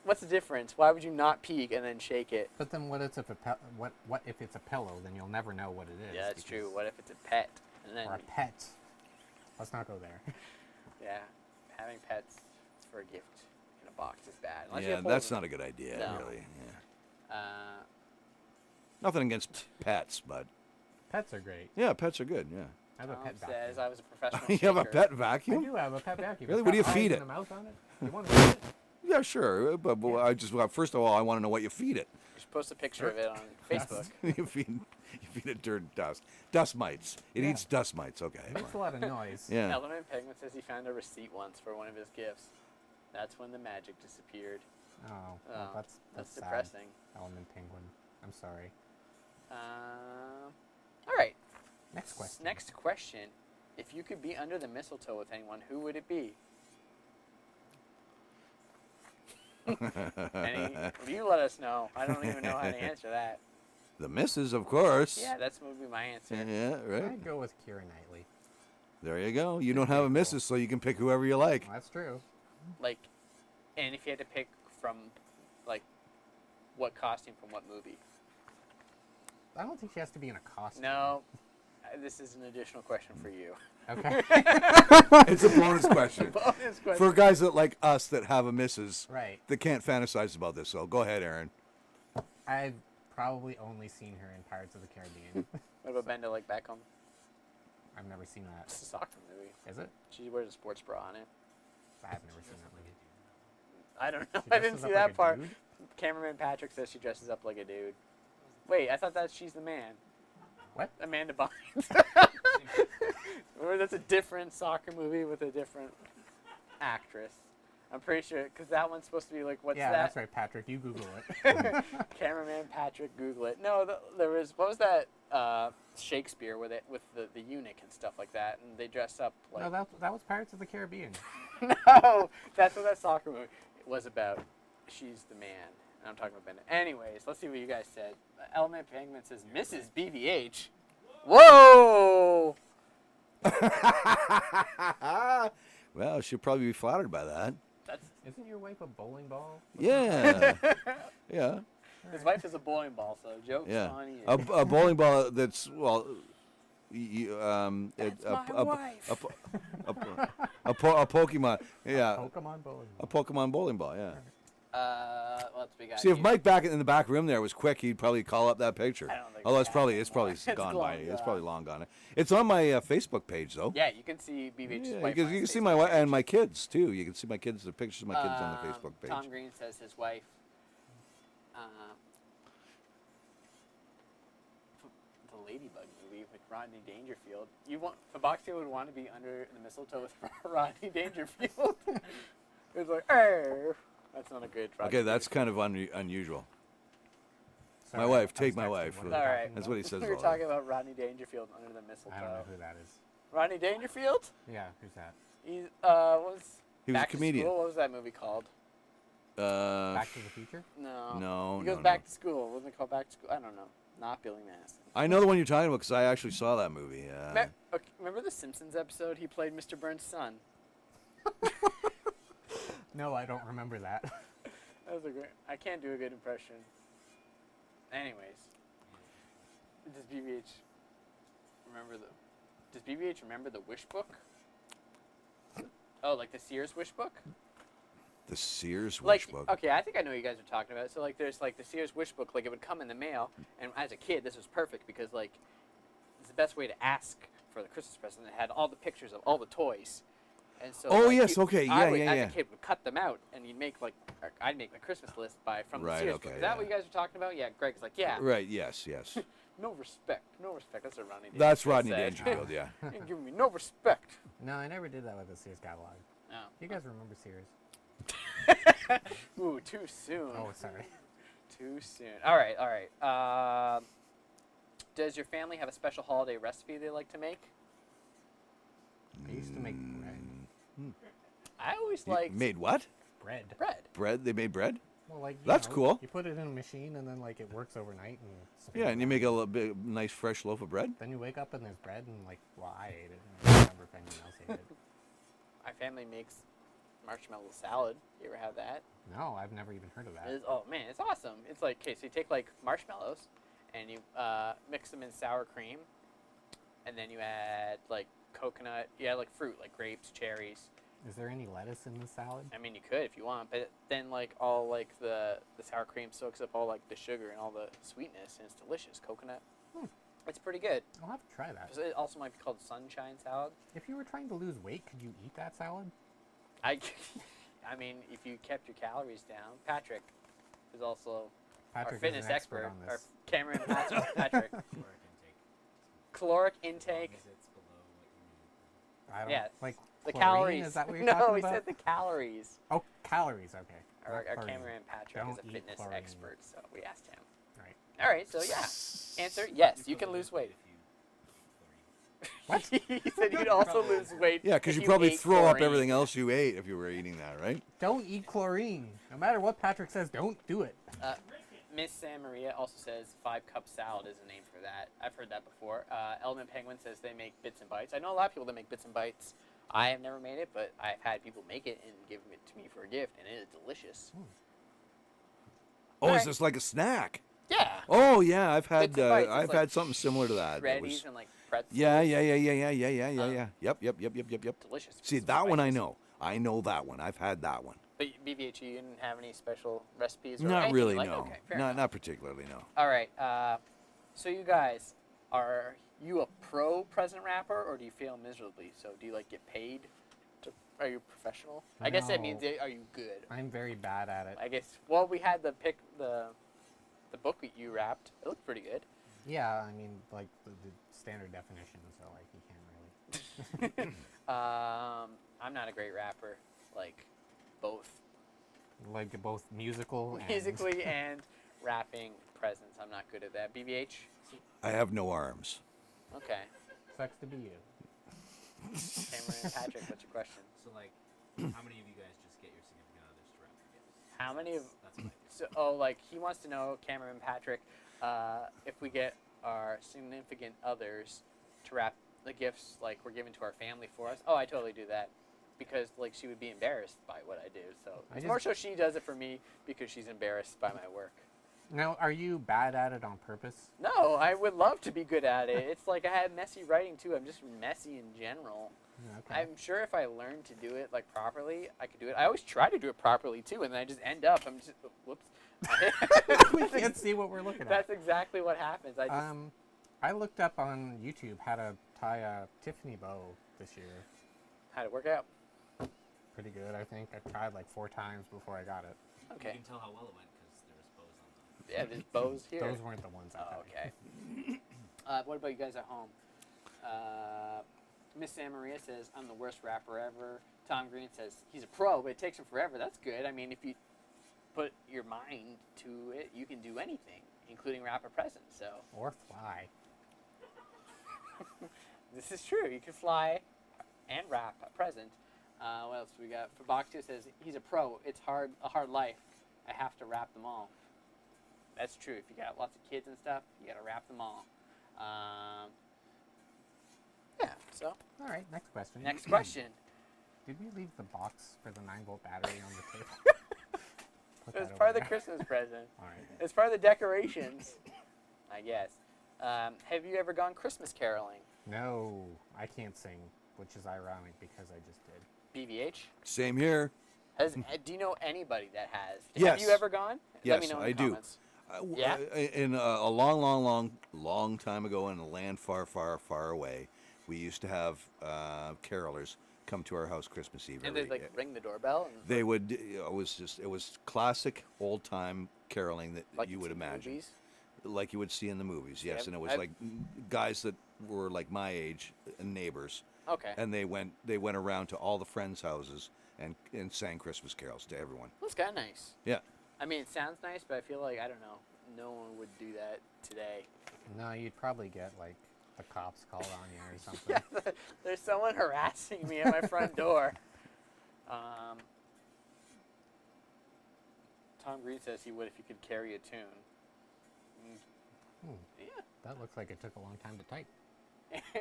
S4: what's the difference? Why would you not peek and then shake it?
S2: But then what if it's a pillow? Then you'll never know what it is.
S4: Yeah, that's true.
S2: because-
S4: What if it's a pet? And then
S2: Or a pet. Let's not go there.
S4: yeah, having pets for a gift in a box is bad. Unless you
S3: Yeah,
S4: have
S3: that's
S4: foldable.
S3: not a good idea,
S4: No.
S3: really. Yeah.
S4: Uh,
S3: Nothing against pets, but
S2: Pets are great.
S3: yeah, pets are good. Yeah.
S2: I have a
S4: Tom
S2: pet
S4: says
S2: vacuum.
S4: I was a professional
S3: You have a
S4: shaker.
S3: pet
S2: I
S3: vacuum?
S2: do have a pet vacuum.
S3: Really?
S2: It's
S3: What do you
S2: got
S3: feed
S2: eyes
S3: it?
S2: and a mouth on it. You want to feed it?
S3: Yeah, sure. But I just first of all, I want to know what you feed it.
S4: You should post a picture of it on Facebook.
S3: you feed it dirt dust. Dust mites. It eats dust mites. Okay.
S2: It makes a lot of noise.
S3: Yeah.
S4: Element Penguin says he found a receipt once for one of his gifts. That's when the magic disappeared.
S2: Oh,
S4: Oh,
S2: well, that's sad.
S4: depressing.
S2: Element Penguin. I'm sorry.
S4: All right.
S2: Next question.
S4: Next question. If you could be under the mistletoe with anyone, who would it be? You let us know. I don't even know how to answer that.
S3: The missus, of course.
S4: Yeah, that's would be my answer.
S3: Yeah, right.
S2: I'd go with Keira Knightley.
S3: There you go. You don't have a missus, so you can pick whoever you like.
S2: Well, that's true.
S4: Like, and if you had to pick from, like, what costume from what movie?
S2: I don't think she has to be in a costume.
S4: No, this is an additional question for you.
S2: Okay.
S3: It's a bonus question.
S4: Bonus question.
S3: For guys that like us that have a missus
S2: Right.
S3: that can't fantasize about this. So go ahead, Aaron.
S2: I've probably only seen her in Pirates of the Caribbean.
S4: What about Benda like Beckham?
S2: I've never seen that.
S4: It's a soccer movie.
S2: Is it?
S4: She wears a sports bra on it.
S2: I've never seen that movie.
S4: I don't know.
S2: She
S4: I didn't
S2: dresses
S4: see
S2: up
S4: that
S2: like a
S4: part.
S2: dude?
S4: Cameraman Patrick says she dresses up like a dude. Wait, I thought that she's the man.
S2: What?
S4: Amanda Bynes. Or that's a different soccer movie with a different actress. I'm pretty sure, because that one's supposed to be like, what's
S2: Yeah,
S4: that?
S2: that's right, Patrick. You Google it.
S4: Cameraman Patrick, Google it. No, there was, what was that Shakespeare with the eunuch and stuff like that, and they dress up like.
S2: No, that was Pirates of the Caribbean.
S4: No, that's what that soccer movie was about. She's the man. And I'm talking about Bennett. Anyways, let's see what you guys said. Element Penguin says Mrs. BBH. Whoa!
S3: Well, she'll probably be flattered by that.
S2: Isn't your wife a bowling ball?
S3: Yeah. Yeah.
S4: His wife is a bowling ball, so joke's
S3: Yeah.
S4: on you.
S3: A bowling ball that's, well,
S4: That's my wife.
S3: a Pokemon. Yeah.
S2: Pokemon bowling
S3: A
S2: ball.
S3: Pokemon bowling ball, yeah.
S4: What's we got
S3: See, if
S4: here?
S3: Mike back in the back room there was quick, he'd probably call up that picture.
S4: I don't think
S3: Although
S4: we
S3: it's
S4: have
S3: probably
S4: it
S3: it's probably
S4: anymore. It's
S3: gone
S4: long
S3: by. It's
S4: gone.
S3: probably long gone. It's on my Facebook page though.
S4: Yeah, you can see BBH's
S3: Yeah,
S4: wife.
S3: you
S4: on
S3: can
S4: his
S3: see my
S4: Facebook
S3: wife and
S4: page.
S3: my kids too. You can see my kids, the pictures of my kids on the Facebook page.
S4: Tom Green says his wife. The Ladybug movie with Rodney Dangerfield. Faboxia would want to be under the mistletoe with Rodney Dangerfield. It's like, "Arr." That's not a good. Rodney
S3: Okay, that's
S4: Dangerfield.
S3: kind of unusual.
S2: Sorry,
S3: My wife,
S2: I was
S3: take my
S2: texting
S3: wife.
S2: what are
S4: All
S2: you
S4: right.
S2: talking
S3: That's
S2: about?
S3: what he says.
S4: We were
S3: all
S4: talking about Rodney Dangerfield under the mistletoe.
S2: I don't know who that is.
S4: Rodney Dangerfield?
S2: Yeah, who's that?
S4: He's what was
S3: He was a
S4: Back to
S3: comedian.
S4: School? What was that movie called?
S2: Back to the Future?
S4: No.
S3: No,
S4: He goes
S3: no,
S4: back
S3: no.
S4: to school. Wasn't it called Back to School? I don't know. Not Billy Madison.
S3: I know the one you're talking about because I actually saw that movie.
S4: Remember the Simpsons episode? He played Mr. Burns' son.
S2: No, I don't remember that.
S4: That was a great. I can't do a good impression. Anyways, does BBH remember the Wish Book? Oh, like the Sears Wish Book?
S3: The Sears
S4: Like,
S3: Wish Book.
S4: okay, I think I know what you guys are talking about. So, like, there's, like, the Sears Wish Book. Like, it would come in the mail. And as a kid, this was perfect because, like, it's the best way to ask for the Christmas present. It had all the pictures of all the toys. And so,
S3: Oh,
S4: like,
S3: yes, okay,
S4: I
S3: yeah,
S4: would,
S3: yeah,
S4: as
S3: yeah.
S4: a kid, would cut them out. And you'd make, like, I'd make my Christmas list from
S3: Right,
S4: the Sears
S3: okay,
S4: Book. Is that
S3: yeah.
S4: what you guys are talking about? Yeah, Greg's like, yeah.
S3: Right. Yes. Yes.
S4: No respect. No respect. That's what Rodney Dangerfield
S3: That's Rodney
S4: said.
S3: Dangerfield. Yeah.
S4: You ain't giving me no respect.
S2: No, I never did that with the Sears catalog.
S4: No.
S2: You guys remember Sears?
S4: Ooh, too soon.
S2: Oh, sorry.
S4: Too soon. All right, all right. Does your family have a special holiday recipe they like to make?
S2: I used to make bread.
S4: I always
S3: You
S4: liked
S3: made what?
S2: Bread.
S4: bread.
S3: Bread? They made bread?
S2: Well, like
S3: That's cool.
S2: You put it in a machine and then like it works overnight and.
S3: Yeah, and you make a little bit nice fresh loaf of bread.
S2: Then you wake up and there's bread and like, well, I ate it. And I don't remember if anyone else ate it.
S4: My family makes marshmallow salad. You ever have that?
S2: No, I've never even heard of that.
S4: Oh man, it's awesome. It's like, okay, so you take like marshmallows and you mix them in sour cream, and then you add like coconut. You add like fruit, like grapes, cherries.
S2: Is there any lettuce in the salad?
S4: I mean, you could if you want, but then like all like the sour cream soaks up all like the sugar and all the sweetness, and it's delicious. Coconut. It's pretty good.
S2: I'll have to try that.
S4: It also might be called sunshine salad.
S2: If you were trying to lose weight, could you eat that salad?
S4: I mean, if you kept your calories down, Patrick is also
S2: Patrick
S4: our
S2: is
S4: fitness
S2: an expert on
S4: our
S2: this.
S4: cameraman Patrick. Caloric intake.
S6: It's below what you need.
S2: I don't
S4: Yes.
S2: like
S4: The
S2: chlorine,
S4: calories.
S2: Is that what you're
S4: no,
S2: talking
S4: we
S2: about?
S4: said the calories.
S2: Oh, calories. Okay.
S4: Our
S2: Not chlorine.
S4: cameraman Patrick
S2: Don't
S4: is a
S2: eat
S4: fitness
S2: chlorine.
S4: expert, so we asked him.
S2: Right.
S4: All right, so yeah. Answer: yes, you can lose weight.
S2: What?
S4: He said you'd also lose weight.
S3: Yeah, because
S4: if
S3: you probably
S4: ate
S3: throw up
S4: chlorine.
S3: everything else you ate if you were eating that, right?
S2: Don't eat chlorine. No matter what Patrick says, don't do it.
S4: Miss San Maria also says 5-cup salad is a name for that. I've heard that before. Element Penguin says they make bits and bites. I know a lot of people that make bits and bites. I have never made it, but I've had people make it and give it to me for a gift, and it is delicious.
S3: Oh,
S4: All
S3: is
S4: right.
S3: this like a snack?
S4: Yeah.
S3: Oh yeah, I've had
S4: Bits and bites, it's
S3: I've
S4: like
S3: had something similar to that. That
S4: Shreddies
S3: was,
S4: and like pretzels.
S3: yeah. Yep.
S4: Delicious.
S3: See,
S4: bits and
S3: that one I
S4: bites.
S3: know. I know that one. I've had that one.
S4: But BVH, you didn't have any special recipes? Or
S3: Not
S4: anything
S3: really,
S4: you like?
S3: no.
S4: Okay, fair enough.
S3: Not particularly, no.
S4: All right. So you guys, are you a pro present wrapper, or do you fail miserably? So do you like get paid? Are you professional? I guess that means
S2: No.
S4: are you good?
S2: I'm very bad at it.
S4: I guess. Well, we had the book that you wrapped. It looked pretty good.
S2: Yeah, I mean, like the standard definition, so like you can't really.
S4: I'm not a great rapper. Like both
S2: Like both musical and
S4: musically and rapping presents. I'm not good at that. BBH.
S3: I have no arms.
S4: Okay.
S2: sucks to be you.
S4: Cameron and Patrick, what's your question?
S6: So, like, how many of you guys just get your significant others to wrap your gifts?
S4: How many of
S6: That's what I do.
S4: so like he wants to know, Cameron and Patrick, if we get our significant others to wrap the gifts like we're giving to our family for us. Oh, I totally do that because like she would be embarrassed by what I do. So it's more so she does it for me because she's embarrassed by my work.
S2: Now, are you bad at it on purpose?
S4: No, I would love to be good at it. It's like I have messy writing too. I'm just messy in general.
S2: Okay.
S4: I'm sure if I learned to do it like properly, I could do it. I always try to do it properly too, and then I just end up. I'm just whoops.
S2: We can't see what we're looking at.
S4: That's exactly what happens. I just
S2: I looked up on YouTube how to tie a Tiffany bow this year.
S4: how'd it work out?
S2: Pretty good, I think. I tried like 4 times before I got it.
S4: Okay.
S6: You can tell how well it went because there was bows on them.
S4: Yeah, there's bows here.
S2: Those weren't the ones I
S4: Oh,
S2: tied.
S4: okay. What about you guys at home? Miss San Maria says, I'm the worst rapper ever. Tom Green says, he's a pro, but it takes him forever. That's good. I mean, if you put your mind to it, you can do anything, including wrap a present. So
S2: Or fly.
S4: this is true. You can fly and wrap a present. What else we got? For Box 2 says, he's a pro. It's a hard life. I have to wrap them all. That's true. If you got lots of kids and stuff, you got to wrap them all. Yeah, so
S2: All right, next question.
S4: next question.
S2: Did we leave the box for the 9-volt battery on the table? Put
S4: It was
S2: that
S4: part
S2: over
S4: of the
S2: there.
S4: Christmas present.
S2: All right.
S4: It's part of the decorations, I guess. Have you ever gone Christmas caroling?
S2: No, I can't sing, which is ironic because I just did.
S4: BVH?
S3: Same here.
S4: Do you know anybody that has?
S3: Yes.
S4: Have you ever gone? Let me
S3: Yes,
S4: know in
S3: I
S4: the
S3: do.
S4: comments. Yeah?
S3: In a long time ago, in a land far, far, far away, we used to have carolers come to our house Christmas Eve.
S4: And they'd
S3: every-
S4: like ring the doorbell? And,
S3: They would. It was classic old time caroling that
S4: like
S3: you
S4: it's
S3: would
S4: in
S3: imagine,
S4: movies?
S3: like you would see in the movies. Yes,
S4: I've-
S3: and it was
S4: I've-
S3: like guys that were like my age, neighbors,
S4: Okay.
S3: and they went around to all the friends' houses and sang Christmas carols to everyone.
S4: That's kind of nice.
S3: Yeah.
S4: I mean, it sounds nice, but I feel like, I don't know, no one would do that today.
S2: No, you'd probably get like the cops called on you or something.
S4: Yeah, there's someone harassing me at my front door. Tom Green says he would if he could carry a tune.
S2: Hmm.
S4: Yeah.
S2: That looks like it took a long time to type.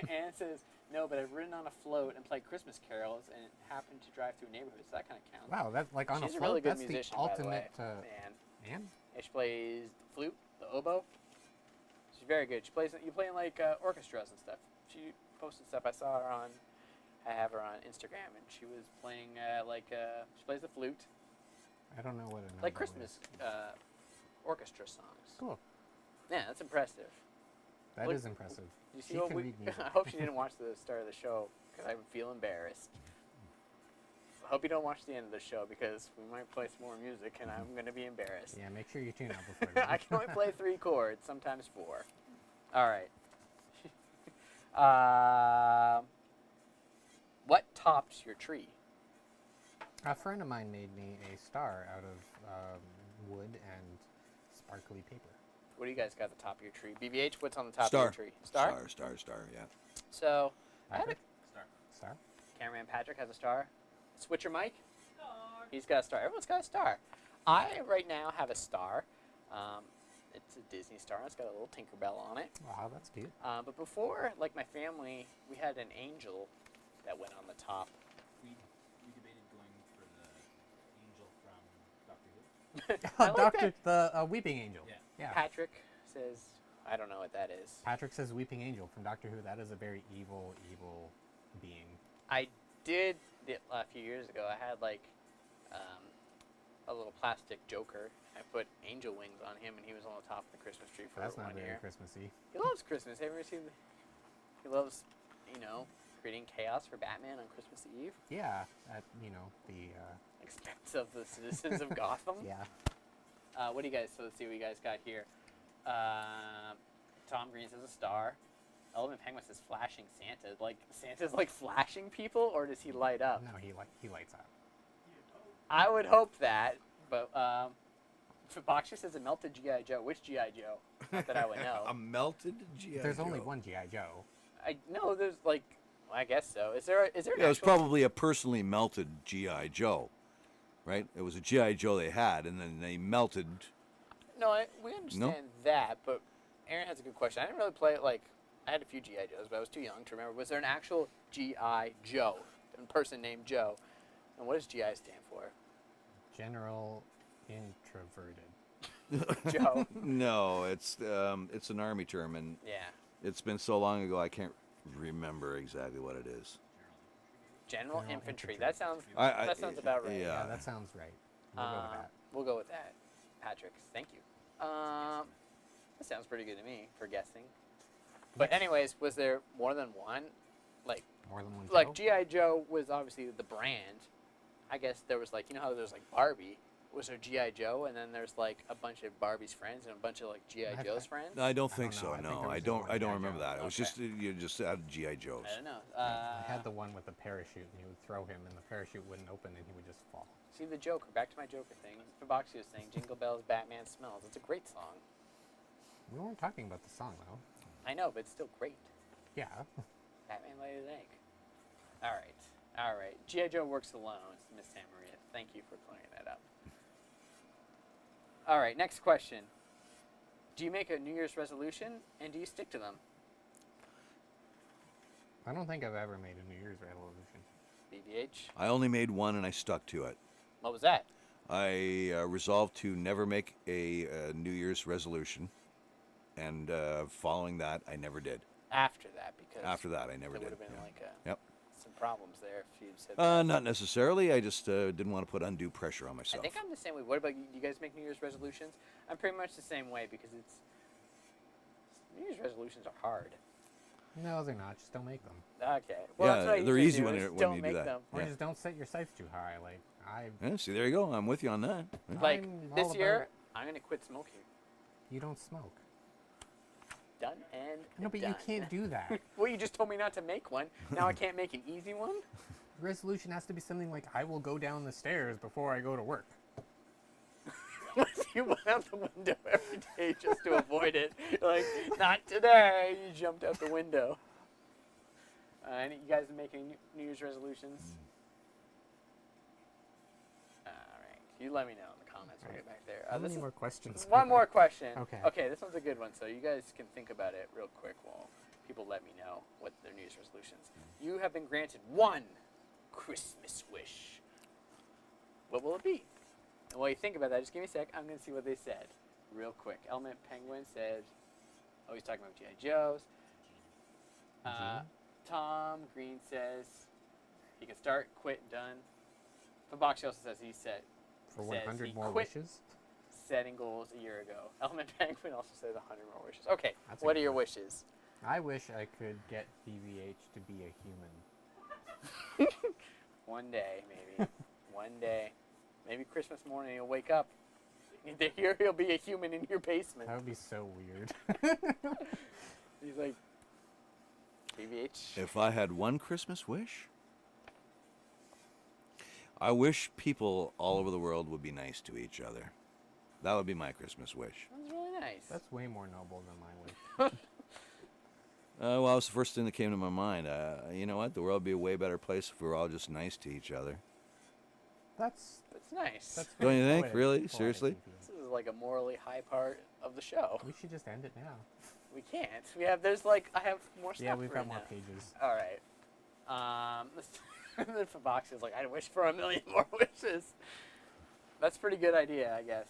S4: Anne says, no, but I've ridden on a float and played Christmas carols and happened to drive through neighborhoods. So that kind of counts.
S2: Wow, that's like on
S4: She's
S2: a
S4: a really
S2: float.
S4: good
S2: That's
S4: musician,
S2: the
S4: by the way.
S2: ultimate.
S4: Anne.
S2: And
S4: Yeah, she plays the flute, the oboe. She's very good. She plays. You play in like orchestras and stuff. She posted stuff. I have her on Instagram, and she was playing she plays the flute,
S2: I don't know what it
S4: like Christmas orchestra songs.
S2: Cool.
S4: Yeah, that's impressive.
S2: That
S4: Look-
S2: is impressive.
S4: You see
S2: She
S4: what
S2: can
S4: we?
S2: read music.
S4: I hope she didn't watch the start of the show because I would feel embarrassed. hope you don't watch the end of the show because we might play some more music and I'm going to be embarrassed.
S2: Yeah, make sure you tune out before. then.
S4: I can only play 3 chords, sometimes 4. All right. What tops your tree?
S2: A friend of mine made me a star out of wood and sparkly paper.
S4: What do you guys got at the top of your tree? BBH, what's on the top
S3: Star.
S4: of your tree? Star?
S3: Star, yeah.
S4: So, I had a
S2: Patrick?
S6: Star.
S2: Star?
S4: cameraman Patrick has a star. Switcher Mike? He's got a star. Everyone's got a star. I, right now, have a star. It's a Disney star. It's got a little Tinkerbell on it.
S2: Wow, that's cute.
S4: But before, like my family, we had an angel that went on the top.
S6: We debated going for the angel from Doctor Who.
S4: I like that.
S2: The Weeping Angel.
S6: Yeah.
S2: Yeah.
S4: Patrick says, I don't know what that is.
S2: Patrick says Weeping Angel from Doctor Who. That is a very evil, evil being.
S4: I did it a few years ago. I had like a little plastic Joker. I put angel wings on him, and he was on the top of the Christmas tree for
S2: That's
S4: one
S2: not very
S4: year.
S2: Christmassy.
S4: He loves Christmas. Have you ever seen? He loves, you know, creating chaos for Batman on Christmas Eve.
S2: Yeah, at the
S4: Expense of the citizens of Gotham.
S2: yeah.
S4: What do you guys? So let's see what you guys got here. Tom Green says a star. Element Penguin says flashing Santa. Like Santa's like flashing people, or does he light up?
S2: No, he lights up.
S4: I would hope that, but Boxer says a melted GI Joe. Which GI Joe? Not that I would know.
S3: A melted GI
S2: There's
S3: Joe.
S2: only one GI Joe.
S4: I know there's like. Well, I guess so. Is there? Is there? An
S3: Yeah, it was
S4: actual-
S3: probably a personally melted GI Joe, right? It was a GI Joe they had, and then they melted.
S4: No, we understand that, but Aaron has a good question. I didn't really play it like. I had a few GI Joes, but I was too young to remember. Was there an actual GI Joe, a person named Joe? And what does GI stand for?
S2: General Introverted.
S4: Joe.
S3: No, it's an army term, and
S4: Yeah.
S3: it's been so long ago I can't remember exactly what it is.
S4: General
S2: General
S4: infantry.
S2: infantry.
S4: That sounds.
S3: I-
S4: that sounds about right.
S3: yeah.
S2: Yeah, that sounds right. We'll go with that.
S4: We'll go with that. Patrick, thank you. That sounds pretty good to me for guessing. But anyways, was there more than one? Like
S2: More than one Joe?
S4: like GI Joe was obviously the brand. I guess there was like you know how there's like Barbie. Was there GI Joe and then there's like a bunch of Barbie's friends and a bunch of like GI
S2: I-
S4: Joe's friends?
S3: I don't
S2: I
S3: think
S2: don't
S3: so.
S2: know. I think
S3: No,
S2: there
S3: I
S2: was
S3: don't.
S2: only
S3: I don't
S2: one
S3: remember
S2: GI
S3: that. It was
S4: Okay.
S3: just you just had GI Joes.
S4: I don't know.
S2: I had the one with the parachute, and you would throw him, and the parachute wouldn't open, and he would just fall.
S4: See the Joker. Back to my Joker thing. Faboxy was saying "Jingle Bells, Batman Smells." It's a great song.
S2: We weren't talking about the song, though.
S4: I know, but it's still great.
S2: Yeah.
S4: Batman laid an egg. All right. GI Joe works alone. Miss Sam Maria. Thank you for clearing that up. All right. Next question. Do you make a New Year's resolution and do you stick to them?
S2: I don't think I've ever made a New Year's resolution.
S4: BBH.
S3: I only made one, and I stuck to it.
S4: What was that?
S3: I resolved to never make a New Year's resolution, and following that, I never did.
S4: After that, because
S3: After that, I never
S4: there would
S3: did.
S4: have been
S3: yeah.
S4: like
S3: Yep.
S4: some problems there if you'd said that.
S3: Not necessarily. I just didn't want to put undue pressure on
S4: I
S3: myself.
S4: think I'm the same way. What about you? Do you guys make New Year's resolutions? I'm pretty much the same way because New Year's resolutions are hard.
S2: No, they're not. Just don't make them.
S4: Okay. Well,
S3: Yeah,
S4: that's what I
S3: they're
S4: usually
S3: easy
S4: do,
S3: when
S4: is
S3: they're- when
S4: don't
S3: you do
S4: make
S3: that.
S4: them.
S2: Or
S3: Yeah.
S2: just don't set your sights too high. Like,
S3: Yeah, see, there you go. I'm with you on that. Yeah.
S4: Like
S2: I'm
S4: this
S2: all
S4: year,
S2: about-
S4: I'm gonna quit smoking.
S2: You don't smoke.
S4: Done and
S2: No, but
S4: done.
S2: you can't do that.
S4: Well, you just told me not to make one. Now I can't make an easy one.
S2: Resolution has to be something like, I will go down the stairs before I go to work.
S4: You went out the window every day just to avoid it. You're like, not today. You jumped out the window. And you guys are making New Year's resolutions? All right. You let me know in the comments. We'll get back there.
S2: How
S4: This
S2: many
S4: is
S2: more questions?
S4: one more question.
S2: Okay.
S4: Okay, this one's a good one. So you guys can think about it real quick while people let me know what their New Year's resolutions. You have been granted one Christmas wish. What will it be? And while you think about that, just give me a sec. I'm going to see what they said real quick. Element Penguin said, oh, he's talking about G.I. Joe's. Tom Green says he can start, quit, done. Faboxy also says he said
S2: For
S4: says
S2: 100
S4: he
S2: more
S4: quit
S2: wishes?
S4: setting goals a year ago. Element Penguin also says 100 more wishes. Okay,
S2: That's a
S4: what are
S2: good
S4: your
S2: wish.
S4: wishes?
S2: I wish I could get BBH to be a human.
S4: One day, maybe. One day. Maybe Christmas morning you'll wake up. Here he'll be a human in your basement.
S2: That would be so weird.
S4: He's like, BBH.
S3: If I had one Christmas wish, I wish people all over the world would be nice to each other. That would be my Christmas wish.
S4: That's really nice.
S2: That's way more noble than my wish.
S3: Well, that was the first thing that came to my mind. You know what? The world would be a way better place if we were all just nice to each other.
S2: That's
S4: nice.
S2: that's
S3: Don't you
S2: very
S3: think?
S2: poetic-
S3: Really?
S2: poetic
S3: Seriously?
S2: of you.
S4: This is like a morally high part of the show.
S2: We should just end it now.
S4: We can't. I have more stuff.
S2: Yeah, we've got
S4: right
S2: more
S4: now.
S2: pages.
S4: All right. Then for Fox is like, I wish for a million more wishes. That's a pretty good idea, I guess.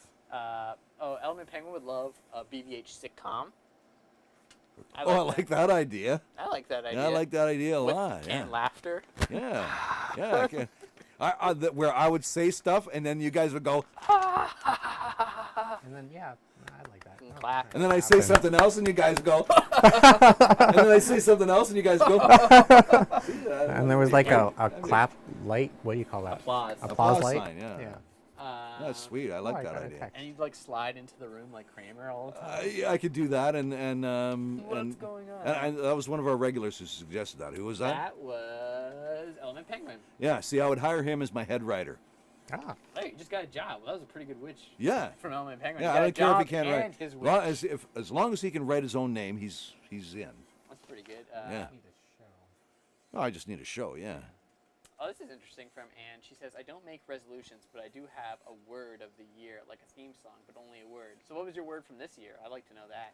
S4: Element Penguin would love a BBH sitcom.
S3: I like that idea.
S4: I like that idea.
S3: Yeah, I like that idea a
S4: With
S3: lot.
S4: canned
S3: Yeah.
S4: laughter.
S3: Yeah. Yeah. Where I would say stuff and then you guys would go,
S2: And then I like that.
S4: And
S2: Oh,
S4: clap.
S2: sure.
S3: and then I say something else and you guys go, and then I say something else and you guys go,
S2: And there was like a clap light. What do you call that?
S4: Applause.
S2: Applause light.
S3: sign, yeah.
S2: Yeah.
S3: That's sweet. I like
S2: I
S3: that
S2: got a
S3: idea.
S2: text.
S4: And you'd like slide into the room like Kramer all the time.
S3: Yeah, I could do that, and
S4: What's going on?
S3: And that was one of our regulars who suggested that. Who was that?
S4: That was Element Penguin.
S3: Yeah. See, I would hire him as my head writer.
S2: Ah,
S4: Hey, you just got a job. Well, that was a pretty good witch
S3: Yeah.
S4: from Element Penguin.
S3: Yeah.
S4: You
S3: I
S4: got
S3: don't care if he
S4: a
S3: can't
S4: job
S3: write.
S4: and his witch.
S3: As long as he can write his own name, he's in.
S4: That's pretty good.
S3: Yeah.
S2: need a show.
S3: Oh, I just need a show. Yeah.
S4: Oh, this is interesting from Anne. She says, I don't make resolutions, but I do have a word of the year, like a theme song, but only a word. So what was your word from this year? I'd like to know that.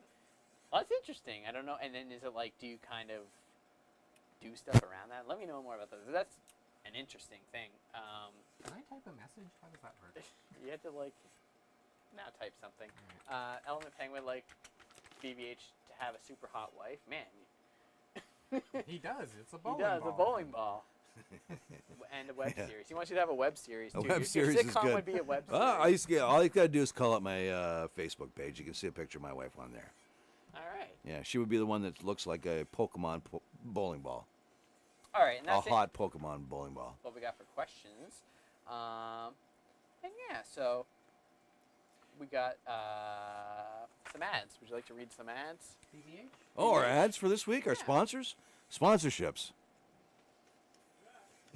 S4: Well, that's interesting. I don't know. And then is it like, do you kind of do stuff around that? Let me know more about that. That's an interesting thing.
S2: Can I type a message? How does that work?
S4: You had to like, now type something. Element Penguin, like BBH, to have a super hot wife. Man,
S2: He does. It's a
S4: he
S2: bowling
S4: does,
S2: ball.
S4: a bowling ball. And a web
S3: Yeah.
S4: series. He wants you to have a web series, too.
S3: A web
S4: Your
S3: series is
S4: sitcom
S3: good.
S4: would be a web series.
S3: I used to get. All you gotta do is call up my Facebook page. You can see a picture of my wife on there.
S4: All right.
S3: Yeah, she would be the one that looks like a Pokemon bowling ball.
S4: All right, and
S3: A
S4: that's it.
S3: hot Pokemon bowling ball.
S4: What we got for questions. And yeah, so we got some ads. Would you like to read some ads?
S2: BBH?
S3: Oh, our ads for this week, our sponsors, sponsorships.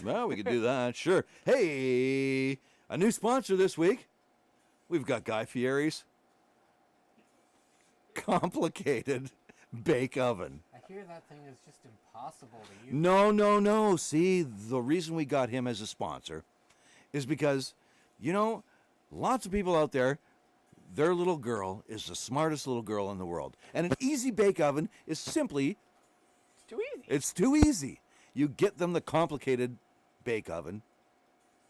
S3: Well, we could do that, sure. Hey, a new sponsor this week. We've got Guy Fieri's complicated bake oven.
S2: I hear that thing is just impossible to use.
S3: No. See, the reason we got him as a sponsor is because, lots of people out there, their little girl is the smartest little girl in the world. And an easy bake oven is simply,
S4: It's too easy.
S3: it's too easy. You get them the complicated bake oven.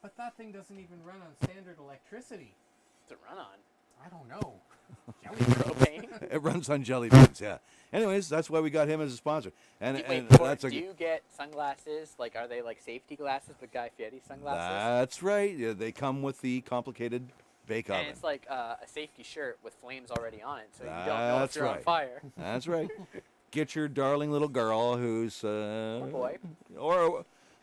S2: But that thing doesn't even run on standard electricity.
S4: To run on.
S2: I don't know.
S4: Propane.
S3: It runs on jelly beans, yeah. Anyways, that's why we got him as a sponsor. And that's
S4: do you get sunglasses? Like, are they like safety glasses, but Guy Fieri sunglasses?
S3: that's right. Yeah, they come with the complicated bake oven.
S4: And it's like a safety shirt with flames already on it, so you don't know if
S3: That's
S4: you're on
S3: right.
S4: fire.
S3: That's right. Get your darling little girl who's
S4: boy.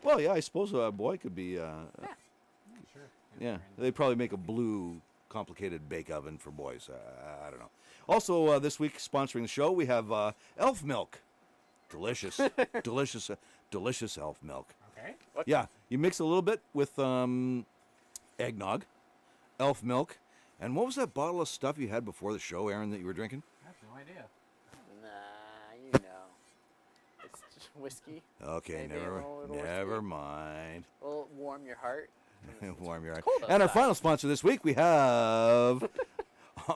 S3: Well, yeah, I suppose a boy could be.
S2: Sure.
S3: Yeah, they probably make a blue complicated bake oven for boys. I don't know. Also, this week sponsoring the show, we have elf milk. Delicious, delicious elf milk.
S2: Okay.
S3: Yeah, you mix a little bit with eggnog, elf milk, and what was that bottle of stuff you had before the show, Aaron, that you were drinking?
S2: I have no idea.
S4: Nah, you know. It's just whiskey.
S3: Okay,
S4: Maybe a little
S3: never
S4: whiskey.
S3: mind.
S4: Will warm your heart.
S3: Warm your heart.
S4: cold
S3: And our
S4: outside.
S3: final sponsor this week, we have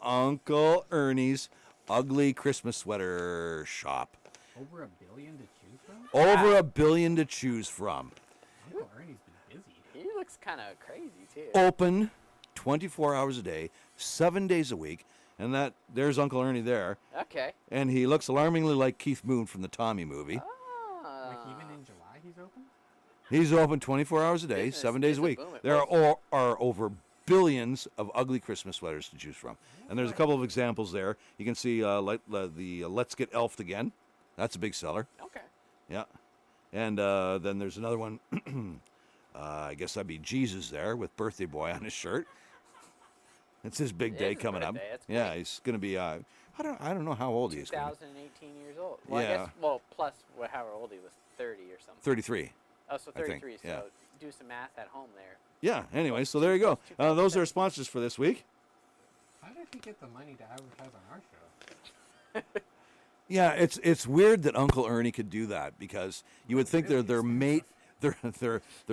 S3: Uncle Ernie's Ugly Christmas Sweater Shop.
S2: Over $1 billion to choose from?
S3: Over $1 billion to choose from.
S2: Uncle Ernie's been busy.
S4: He looks kind of crazy, too.
S3: Open 24 hours a day, 7 days a week. And there's Uncle Ernie there.
S4: Okay.
S3: And he looks alarmingly like Keith Moon from the Tommy movie.
S4: Ah.
S2: Like even in July he's open?
S3: He's open 24 hours a day,
S4: Business
S3: 7 days
S4: is
S3: a
S4: a
S3: week.
S4: boom at
S3: There
S4: places.
S3: are over billions of ugly Christmas sweaters to choose from. And there's a couple of examples there. You can see the Let's Get Elfed Again. That's a big seller.
S4: Okay.
S3: Yeah. And then there's another one. I guess that'd be Jesus there with birthday boy on his shirt. It's his big
S4: It
S3: day
S4: is his
S3: coming up.
S4: birthday, that's
S3: Yeah,
S4: great.
S3: he's going to be. I don't know how old he is.
S4: 2018 years old. Well, I
S3: Yeah.
S4: guess, well, plus however old he was, 30 or something.
S3: 33.
S4: Oh, so
S3: I think,
S4: 33. So
S3: yeah.
S4: do some math at home there.
S3: Yeah. Anyway, so there you go. Those are our sponsors for this week.
S2: How did he get the money to advertise on our show?
S3: Yeah, it's weird that Uncle Ernie could do that because you would think there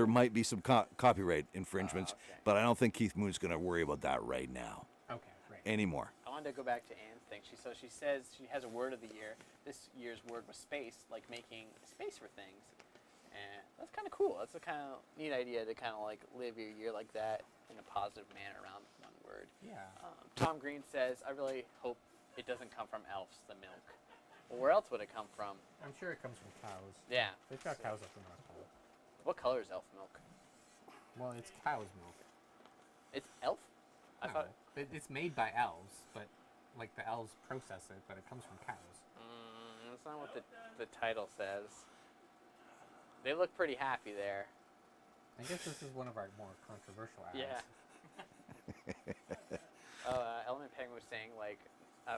S3: might be some copyright infringements,
S4: okay.
S3: but I don't think Keith Moon's going to worry about that right now
S2: Okay, great.
S3: anymore.
S4: I wanted to go back to Anne's thing. She says she has a word of the year. This year's word was space, like making space for things. And that's kind of cool. That's a kind of neat idea to kind of like live your year like that in a positive manner around one word.
S2: Yeah.
S4: Tom Green says, I really hope it doesn't come from elves, the milk. Well, where else would it come from?
S2: I'm sure it comes from cows.
S4: Yeah.
S2: They've got cows up the North Pole.
S4: What color is elf milk?
S2: Well, it's cow's milk.
S4: It's elf? I thought.
S2: It's made by elves, but like the elves process it, but it comes from cows.
S4: That's not what the title says. They look pretty happy there.
S2: I guess this is one of our more controversial ads.
S4: Yeah. Element Penguin was saying, like,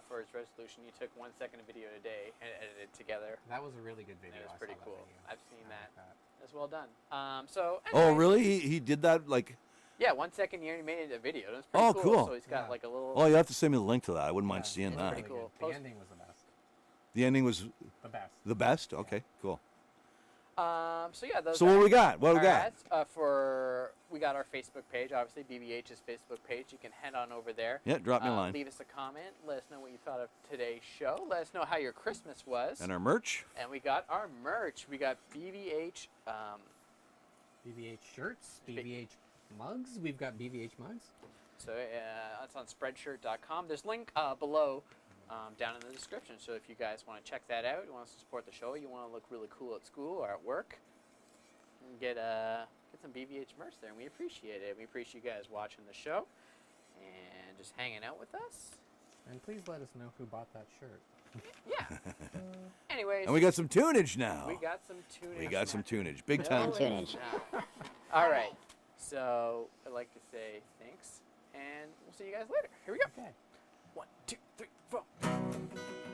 S4: for his resolution, he took 1 second of video a day and edited it together.
S2: That was a really good video.
S4: It was
S2: I
S4: pretty
S2: saw that
S4: cool.
S2: video.
S4: I've seen
S2: I
S4: that.
S2: like that.
S4: That's well done. So.
S3: Oh,
S4: anyway,
S3: really? He did that like.
S4: Yeah, 1 second here, he made it a video. It was pretty
S3: Oh,
S4: cool.
S3: cool.
S4: So he's got
S2: Yeah.
S4: like a little.
S3: Oh, you have to send me the link to that. I wouldn't mind
S2: Yeah,
S3: seeing
S2: it's
S3: that.
S4: pretty
S2: really
S4: cool.
S2: good.
S4: Post-
S2: The ending was the best.
S3: The ending was
S2: The best.
S3: the best. Okay, cool.
S4: So yeah, those.
S3: So what
S4: are
S3: we got? What we
S4: our
S3: got?
S4: ads. We got our Facebook page, obviously BBH's Facebook page. You can head on over there.
S3: Yeah, drop me a line.
S4: Leave us a comment. Let us know what you thought of today's show. Let us know how your Christmas was.
S3: And our merch.
S4: And we got our merch. We got BBH.
S2: BVH shirts, BVH mugs. We've got BVH mugs.
S4: So that's on Spreadshirt.com. There's a link below down in the description. So if you guys want to check that out, you want to support the show, you want to look really cool at school or at work, and get some BVH merch there. And we appreciate it. We appreciate you guys watching the show and just hanging out with us.
S2: And please let us know who bought that shirt.
S4: Yeah. Anyways,
S3: And we got some tunage now.
S4: we got some tunage.
S3: We got some tunage. Big
S5: Some
S3: time.
S5: tunage.
S4: now. All right. So I'd like to say thanks, and we'll see you guys later. Here we go.
S2: Okay.
S4: 1, 2, 3, 4.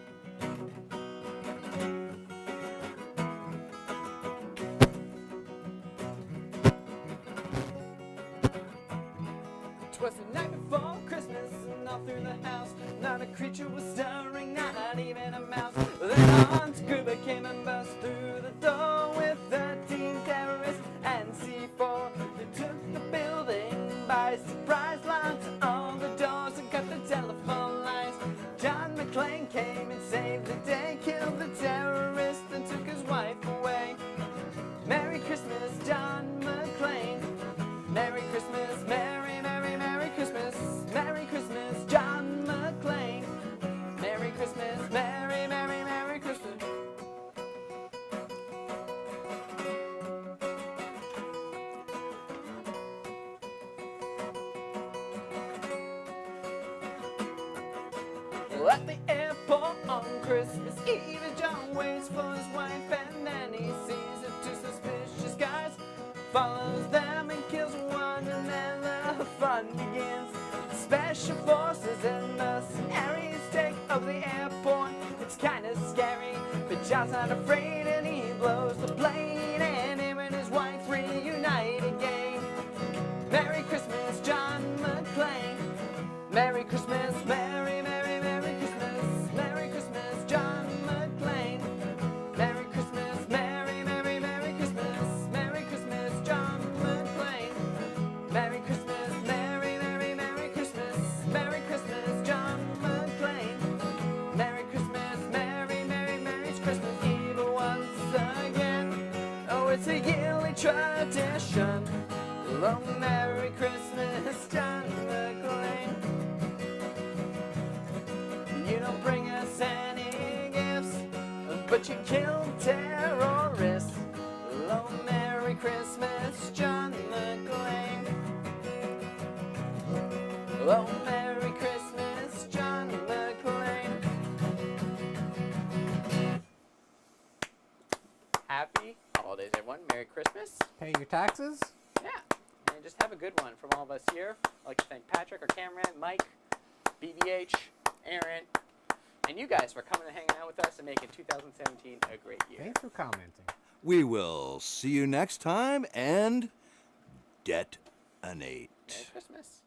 S4: Twas the night before Christmas, and all through the house, not a creature was stirring, not even a mouse. Then Hans Gruber came and burst through the door with 13 terrorists and C4. They took the building by surprise, locked all the doors and cut the telephone lines. John McClane came and saved the day, killed the terrorist and took his wife away. Merry Christmas, John McClane. Merry Christmas, Merry, Merry, Merry Christmas. Merry Christmas, John McClane. Merry Christmas, Merry, Merry, Merry Christmas. At the airport on Christmas Eve, John waits for his wife and then he sees the two suspicious guys, follows them and kills one, and then the fun begins. Special forces and mercenaries take over the airport. It's kind of scary, but John's not afraid and he blows the plane, and him and his wife reunite again. Merry Christmas, John McClane. Merry Christmas, Merry, Merry, Merry Christmas. Merry Christmas, John McClane. Merry Christmas, Merry, Merry, Merry Christmas. Merry Christmas, John McClane. Merry Christmas, Merry, Merry, Merry Christmas. Merry Christmas, John McClane. Merry Christmas, Merry, Merry, Merry Christmas Eve once again. Oh, it's a yearly tradition. Oh, Merry Christmas, John McClane. You don't bring us any gifts, but you kill terrorists. Oh, Merry Christmas, John McClane. Oh, Merry Christmas, John McClane. Happy holidays, everyone. Merry Christmas.
S2: Pay your taxes
S4: Yeah, and just have a good one from all of us here. I'd like to thank Patrick, our cameraman, Mike, BBH, Aaron, and you guys for coming and hanging out with us and making 2017 a great year.
S2: Thanks for commenting.
S3: We will see you next time and detonate.
S4: Merry Christmas.